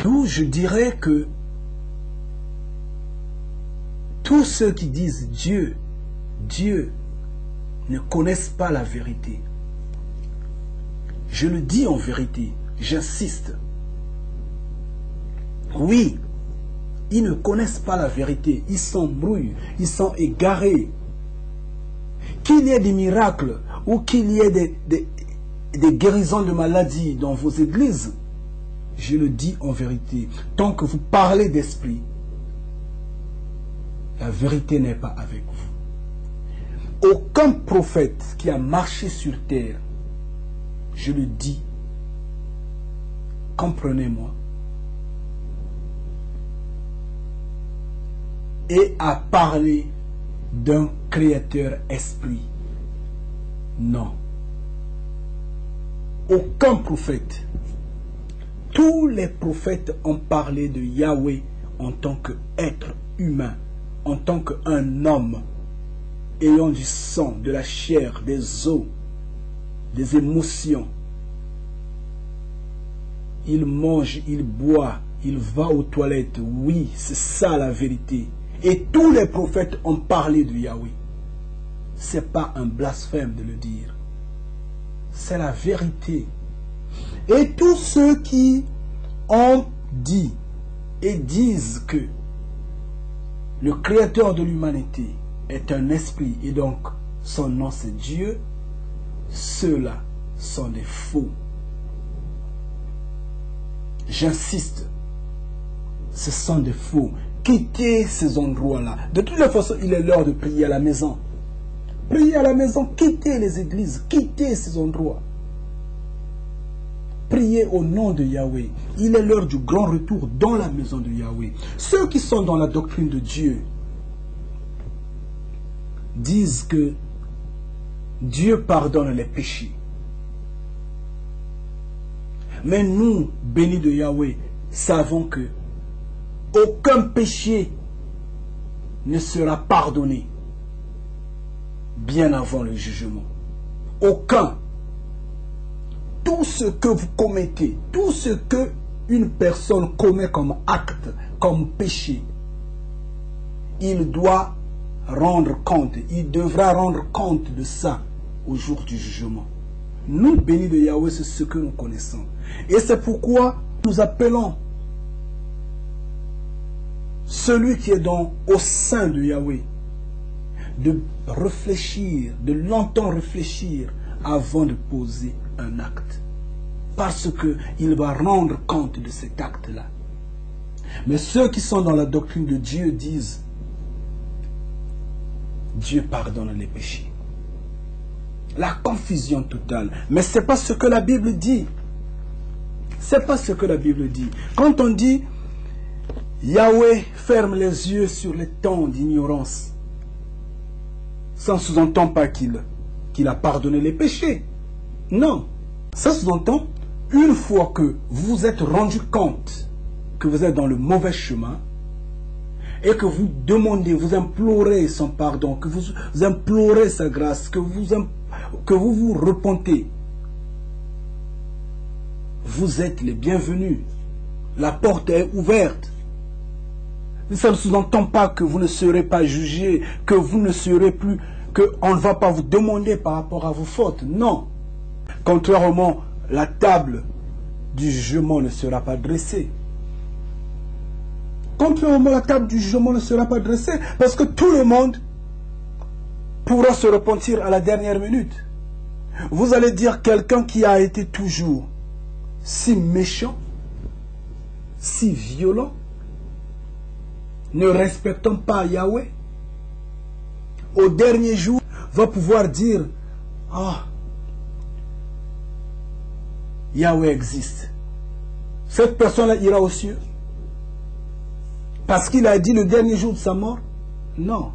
D'où je dirais que tous ceux qui disent Dieu, Dieu, ne connaissent pas la vérité. Je le dis en vérité, j'insiste. Oui, ils ne connaissent pas la vérité, ils s'embrouillent, ils sont égarés. Qu'il y ait des miracles ou qu'il y ait des guérisons de maladies dans vos églises, je le dis en vérité, tant que vous parlez d'esprit, la vérité n'est pas avec vous. Aucun prophète qui a marché sur terre, je le dis, comprenez-moi, et a parlé d'un créateur esprit. Non. Aucun prophète. Tous les prophètes ont parlé de Yahweh en tant qu'être humain, en tant qu'un homme ayant du sang, de la chair, des os, des émotions. Il mange, il boit, il va aux toilettes. Oui, c'est ça la vérité. Et tous les prophètes ont parlé de Yahweh. Ce n'est pas un blasphème de le dire. C'est la vérité. Et tous ceux qui ont dit et disent que le créateur de l'humanité est un esprit et donc son nom c'est Dieu, ceux-là sont des faux. J'insiste, ce sont des faux. Quittez ces endroits-là. De toutes les façons, il est l'heure de prier à la maison. Priez à la maison, quittez les églises, quittez ces endroits. Priez au nom de Yahweh. Il est l'heure du grand retour dans la maison de Yahweh. Ceux qui sont dans la doctrine de Dieu disent que Dieu pardonne les péchés. Mais nous, bénis de Yahweh, savons que aucun péché ne sera pardonné bien avant le jugement. Aucun. Tout ce que vous commettez, tout ce que une personne commet comme acte, comme péché, il doit rendre compte, il devra rendre compte de ça au jour du jugement. Nous, bénis de Yahweh, c'est ce que nous connaissons. Et c'est pourquoi nous appelons celui qui est au sein de Yahweh de réfléchir, de longtemps réfléchir avant de poser un acte. Parce qu'il va rendre compte de cet acte-là. Mais ceux qui sont dans la doctrine de Dieu disent Dieu pardonne les péchés. La confusion totale. Mais ce n'est pas ce que la Bible dit. Ce n'est pas ce que la Bible dit. Quand on dit Yahweh ferme les yeux sur les temps d'ignorance, ça ne sous-entend pas qu'il a pardonné les péchés. Non. Ça sous-entend, une fois que vous vous êtes rendu compte que vous êtes dans le mauvais chemin, et que vous demandez, vous implorez son pardon, que vous implorez sa grâce, que vous vous repentez, vous êtes les bienvenus. La porte est ouverte. Ça ne sous-entend pas que vous ne serez pas jugés, que vous ne serez plus, qu'on ne va pas vous demander par rapport à vos fautes. Non. Contrairement, la table du jugement ne sera pas dressée. Contrairement, la table du jugement ne sera pas dressée parce que tout le monde pourra se repentir à la dernière minute. Vous allez dire quelqu'un qui a été toujours si méchant, si violent, ne respectant pas Yahweh, au dernier jour, va pouvoir dire « Ah, Yahweh existe. » Cette personne-là ira aux cieux. Parce qu'il a dit le dernier jour de sa mort? Non.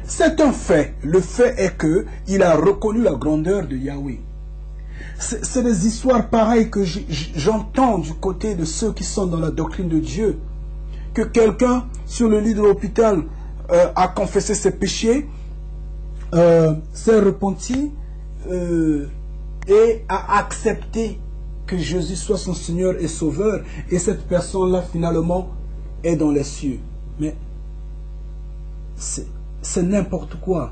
C'est un fait. Le fait est qu'il a reconnu la grandeur de Yahweh. C'est des histoires pareilles que j'entends du côté de ceux qui sont dans la doctrine de Dieu. Que quelqu'un sur le lit de l'hôpital a confessé ses péchés, s'est repenti et a accepté que Jésus soit son Seigneur et Sauveur. Et cette personne-là, finalement, est dans les cieux. Mais c'est n'importe quoi.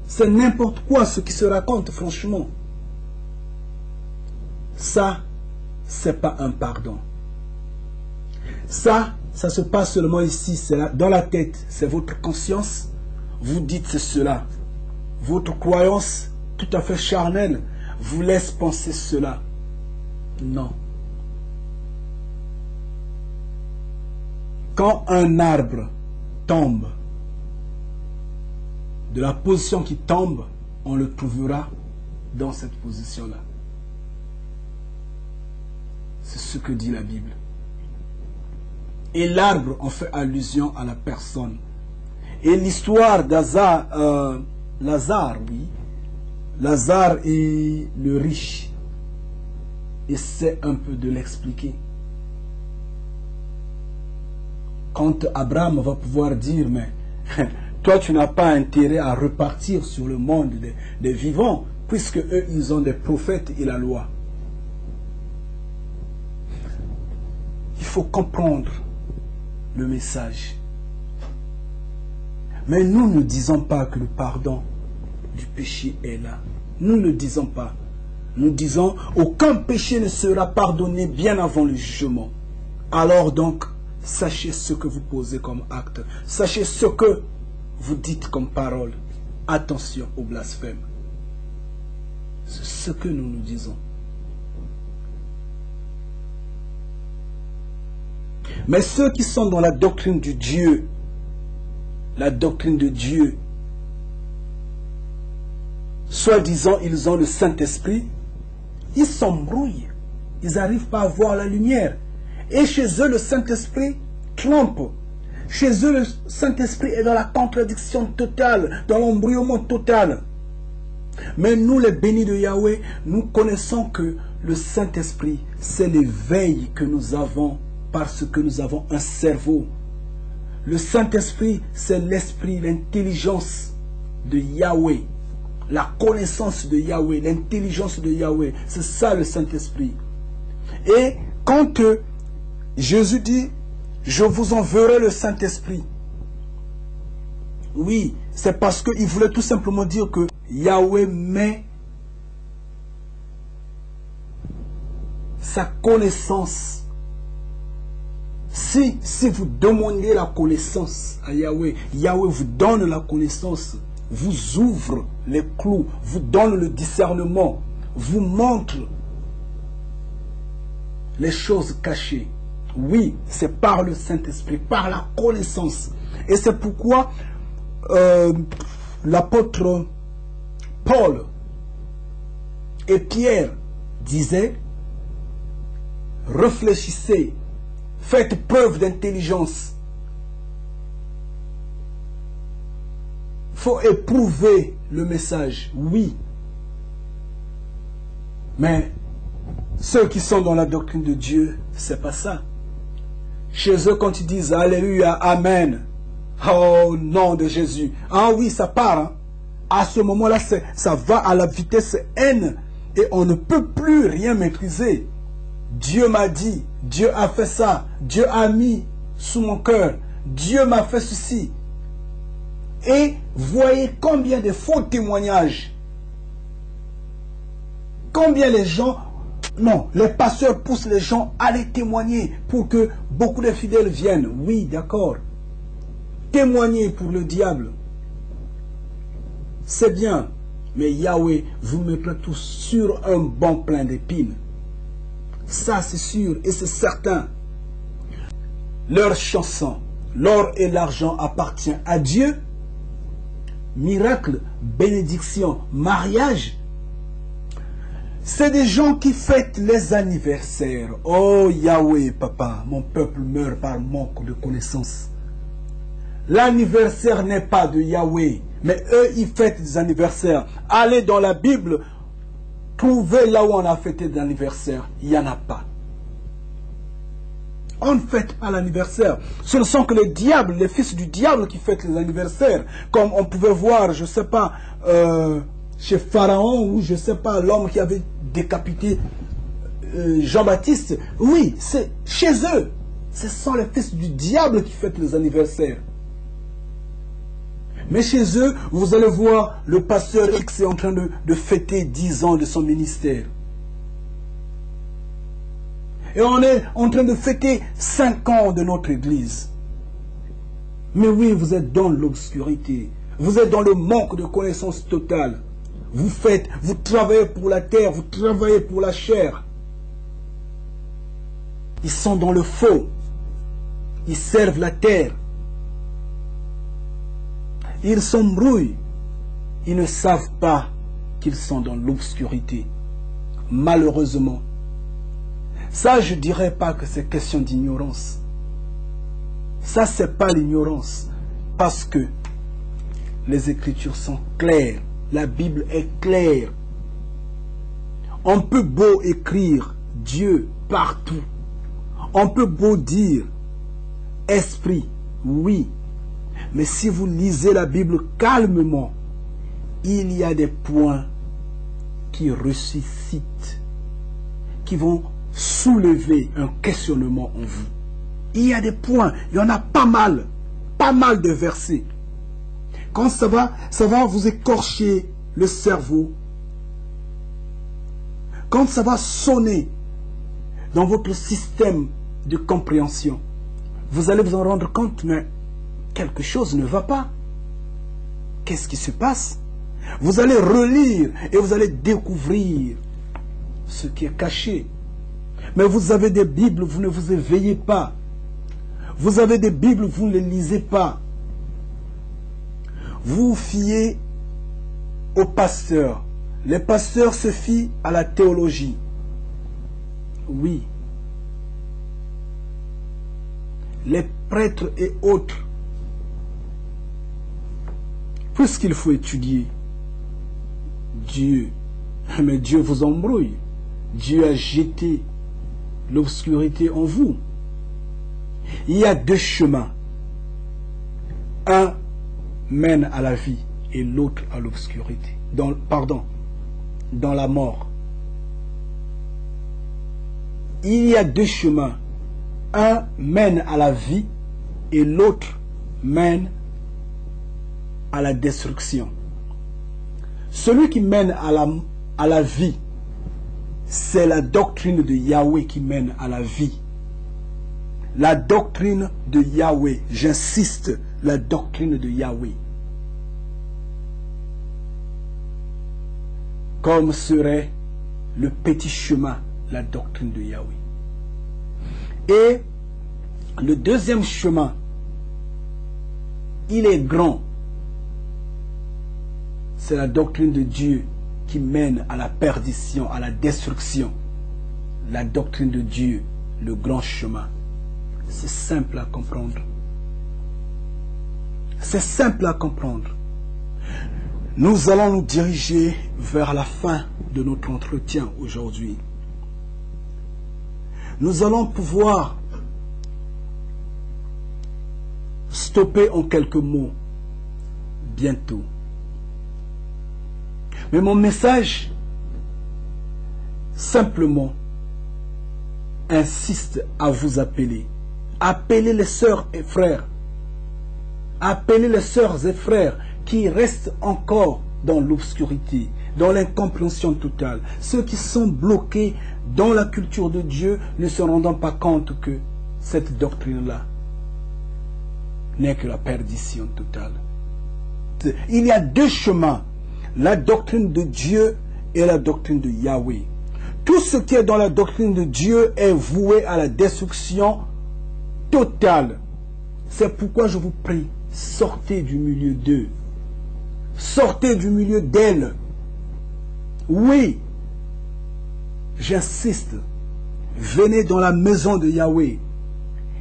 C'est n'importe quoi ce qui se raconte, franchement. Ça, c'est pas un pardon. Ça se passe seulement ici, c'est là, dans la tête. C'est votre conscience. Vous dites c'est cela. Votre croyance, tout à fait charnelle, vous laisse penser cela. Non. Quand un arbre tombe, de la position qui tombe, on le trouvera dans cette position-là. C'est ce que dit la Bible. Et l'arbre en fait allusion à la personne. Et l'histoire d'Azar, Lazare, oui. Lazare est le riche. Essaie un peu de l'expliquer. Quand Abraham va pouvoir dire, mais toi tu n'as pas intérêt à repartir sur le monde des vivants, puisque eux ils ont des prophètes et la loi. Il faut comprendre le message. Mais nous ne disons pas que le pardon du péché est là. Nous ne disons pas. Nous disons, aucun péché ne sera pardonné bien avant le jugement. Alors donc, sachez ce que vous posez comme acte. Sachez ce que vous dites comme parole. Attention au blasphème. C'est ce que nous nous disons. Mais ceux qui sont dans la doctrine du Dieu, la doctrine de Dieu, soi-disant ils ont le Saint-Esprit, ils s'embrouillent. Ils n'arrivent pas à voir la lumière. Et chez eux, le Saint-Esprit trompe. Chez eux, le Saint-Esprit est dans la contradiction totale, dans l'embrouillement total. Mais nous, les bénis de Yahweh, nous connaissons que le Saint-Esprit, c'est l'éveil que nous avons parce que nous avons un cerveau. Le Saint-Esprit, c'est l'esprit, l'intelligence de Yahweh. La connaissance de Yahweh, l'intelligence de Yahweh. C'est ça le Saint-Esprit. Et quand Jésus dit, je vous enverrai le Saint-Esprit. Oui, c'est parce qu'il voulait tout simplement dire que Yahweh met sa connaissance. Si vous demandez la connaissance à Yahweh, Yahweh vous donne la connaissance, vous ouvre les clous, vous donne le discernement, vous montre les choses cachées. Oui, c'est par le Saint-Esprit, par la connaissance. Et c'est pourquoi l'apôtre Paul et Pierre disaient, réfléchissez, faites preuve d'intelligence. Il faut éprouver le message, oui. Mais ceux qui sont dans la doctrine de Dieu, c'est pas ça. Chez eux, quand ils disent Alléluia, Amen, oh nom de Jésus, ah oui, ça part. Hein. À ce moment-là, ça va à la vitesse N et on ne peut plus rien maîtriser. Dieu m'a dit, Dieu a fait ça, Dieu a mis sous mon cœur, Dieu m'a fait ceci. Et voyez combien de faux témoignages, combien les gens, non, les pasteurs poussent les gens à les témoigner pour que beaucoup de fidèles viennent. Oui, d'accord. Témoigner pour le diable, c'est bien, mais Yahweh vous mettra tous sur un banc plein d'épines. Ça, c'est sûr et c'est certain. Leur chanson, l'or et l'argent appartient à Dieu. Miracle, bénédiction, mariage. C'est des gens qui fêtent les anniversaires. Oh Yahweh, papa, mon peuple meurt par manque de connaissance. L'anniversaire n'est pas de Yahweh, mais eux, ils fêtent des anniversaires. Allez dans la Bible, trouvez là où on a fêté des anniversaires. Il n'y en a pas. On ne fête pas l'anniversaire. Ce ne sont que les diables, les fils du diable qui fêtent les anniversaires. Comme on pouvait voir, je ne sais pas, chez Pharaon, ou je ne sais pas, l'homme qui avait décapité Jean-Baptiste. Oui, c'est chez eux. Ce sont les fils du diable qui fêtent les anniversaires. Mais chez eux, vous allez voir, le pasteur X est en train de fêter 10 ans de son ministère. Et on est en train de fêter 5 ans de notre église. Mais oui, vous êtes dans l'obscurité. Vous êtes dans le manque de connaissance totale. Vous travaillez pour la terre, vous travaillez pour la chair. Ils sont dans le faux. Ils servent la terre. Ils s'embrouillent. Ils ne savent pas qu'ils sont dans l'obscurité. Malheureusement. Ça, je ne dirais pas que c'est question d'ignorance. Ça, ce n'est pas l'ignorance. Parce que les Écritures sont claires. La Bible est claire. On peut beau écrire Dieu partout. On peut beau dire esprit, oui. Mais si vous lisez la Bible calmement, il y a des points qui ressuscitent, qui vont soulever un questionnement en vous. Il y a des points, il y en a pas mal de versets. Quand ça va vous écorcher le cerveau. Quand ça va sonner dans votre système de compréhension, vous allez vous en rendre compte, mais quelque chose ne va pas. Qu'est-ce qui se passe? Vous allez relire et vous allez découvrir ce qui est caché. Mais vous avez des Bibles, vous ne vous éveillez pas. Vous avez des Bibles, vous ne les lisez pas. Vous vous fiez aux pasteurs. Les pasteurs se fient à la théologie. Oui. Les prêtres et autres. Puisqu'il faut étudier Dieu, mais Dieu vous embrouille. Dieu a jeté l'obscurité en vous. Il y a deux chemins. Un mène à la vie et l'autre à l'obscurité. Dans la mort. Il y a deux chemins. Un mène à la vie et l'autre mène à la destruction. Celui qui mène à la vie, c'est la doctrine de Yahweh qui mène à la vie. La doctrine de Yahweh, j'insiste, la doctrine de Yahweh. Comme serait le petit chemin, la doctrine de Yahweh. Et le deuxième chemin, il est grand. C'est la doctrine de Dieu qui mène à la perdition, à la destruction. La doctrine de Dieu, le grand chemin. C'est simple à comprendre. C'est simple à comprendre. Nous allons nous diriger vers la fin de notre entretien aujourd'hui. Nous allons pouvoir stopper en quelques mots bientôt. Mais mon message, simplement, insiste à vous appeler. Appelez les sœurs et frères. Appelez les sœurs et frères qui restent encore dans l'obscurité, dans l'incompréhension totale. Ceux qui sont bloqués dans la culture de Dieu ne se rendant pas compte que cette doctrine-là n'est que la perdition totale. Il y a deux chemins. La doctrine de Dieu et la doctrine de Yahweh. Tout ce qui est dans la doctrine de Dieu est voué à la destruction totale. C'est pourquoi je vous prie, sortez du milieu d'eux. Sortez du milieu d'elles. Oui, j'insiste, venez dans la maison de Yahweh.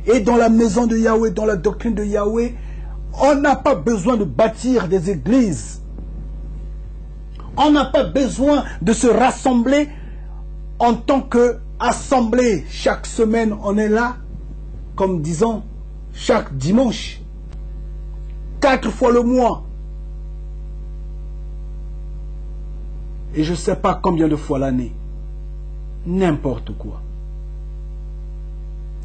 Et dans la maison de Yahweh, dans la doctrine de Yahweh, on n'a pas besoin de bâtir des églises. On n'a pas besoin de se rassembler en tant qu'assemblée. Chaque semaine, on est là, comme disons, chaque dimanche. 4 fois le mois. Et je ne sais pas combien de fois l'année. N'importe quoi.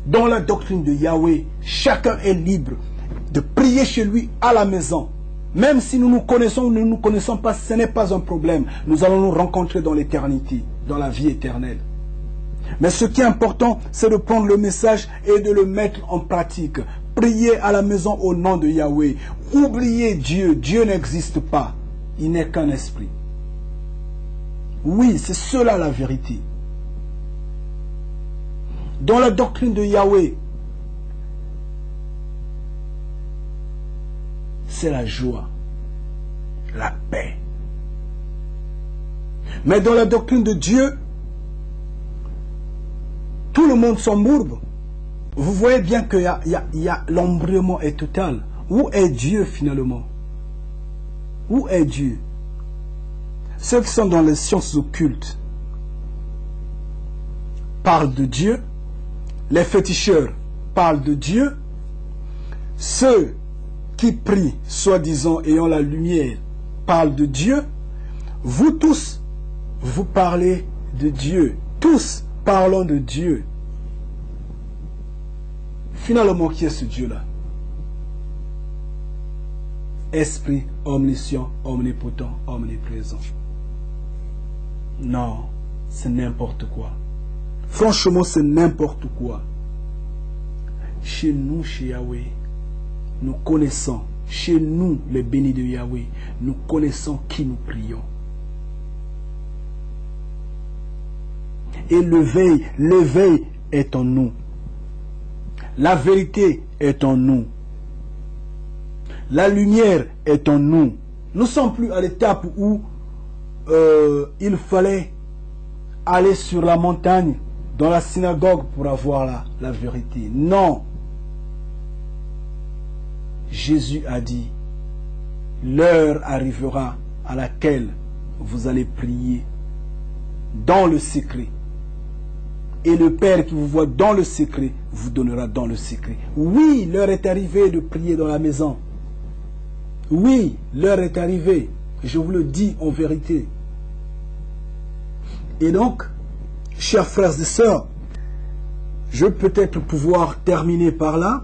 Dans la doctrine de Yahweh, chacun est libre de prier chez lui à la maison. Même si nous nous connaissons ou nous ne nous connaissons pas, ce n'est pas un problème. Nous allons nous rencontrer dans l'éternité, dans la vie éternelle. Mais ce qui est important, c'est de prendre le message et de le mettre en pratique. Priez à la maison au nom de Yahweh. Oubliez Dieu. Dieu n'existe pas. Il n'est qu'un esprit. Oui, c'est cela la vérité. Dans la doctrine de Yahweh, c'est la joie, la paix. Mais dans la doctrine de Dieu, tout le monde s'embourbe. Vous voyez bien que l'embrayement est total. Où est Dieu finalement? Où est Dieu? Ceux qui sont dans les sciences occultes parlent de Dieu. Les féticheurs parlent de Dieu. Ceux qui prient, soi-disant ayant la lumière, parlent de Dieu. Vous tous, vous parlez de Dieu. Tous parlons de Dieu. Finalement, qui est ce Dieu-là? Esprit omniscient, omnipotent, omniprésent. Non, c'est n'importe quoi. Franchement, c'est n'importe quoi. Chez nous, chez Yahweh, nous connaissons chez nous, les bénis de Yahweh, nous connaissons qui nous prions. Et l'éveil est en nous. La vérité est en nous. La lumière est en nous. Nous ne sommes plus à l'étape où il fallait aller sur la montagne, dans la synagogue pour avoir la vérité. Non. Jésus a dit, l'heure arrivera à laquelle vous allez prier dans le secret. Et le Père qui vous voit dans le secret vous donnera dans le secret. Oui, l'heure est arrivée de prier dans la maison. Oui, l'heure est arrivée. Je vous le dis en vérité. Et donc, chers frères et sœurs, je vais peut-être pouvoir terminer par là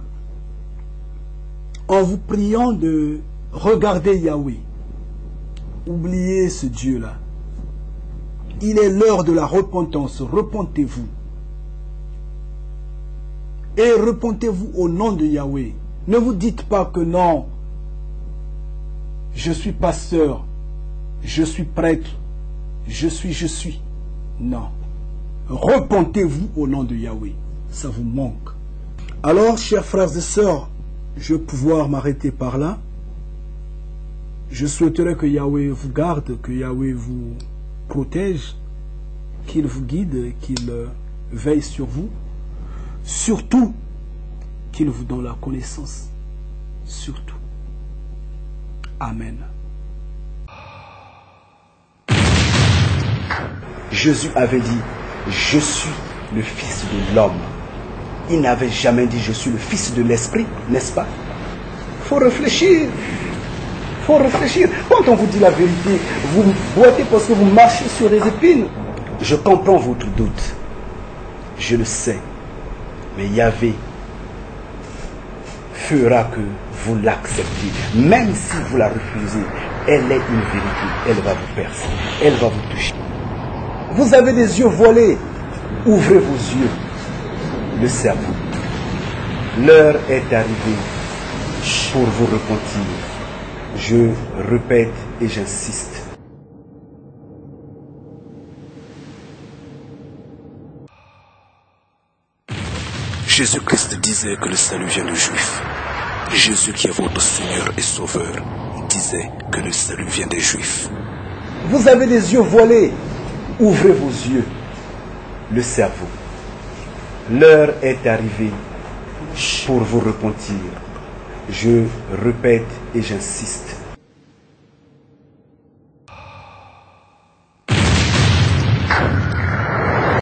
en vous priant de regarder Yahweh. Oubliez ce Dieu-là. Il est l'heure de la repentance. Repentez-vous. Et repentez-vous au nom de Yahweh. Ne vous dites pas que non, je suis pasteur, je suis prêtre, je suis. Non. Repentez-vous au nom de Yahweh. Ça vous manque. Alors, chers frères et sœurs, je vais pouvoir m'arrêter par là. Je souhaiterais que Yahweh vous garde, que Yahweh vous protège, qu'il vous guide, qu'il veille sur vous. Surtout, qu'il vous donne la connaissance. Surtout. Amen. Jésus avait dit, je suis le Fils de l'homme. Il n'avait jamais dit, je suis le Fils de l'Esprit, n'est-ce pas? Il faut réfléchir. Il faut réfléchir. Quand on vous dit la vérité, vous boitez parce que vous marchez sur des épines. Je comprends votre doute. Je le sais. Mais Yahvé fera que vous l'acceptez. Même si vous la refusez, elle est une vérité. Elle va vous percer. Elle va vous toucher. Vous avez des yeux voilés. Ouvrez vos yeux. Le cerveau. L'heure est arrivée pour vous repentir. Je répète et j'insiste. Jésus-Christ disait que le salut vient des Juifs. Jésus qui est votre Seigneur et Sauveur disait que le salut vient des Juifs. Vous avez des yeux voilés. Ouvrez vos yeux. Le cerveau. L'heure est arrivée pour vous repentir. Je répète et j'insiste.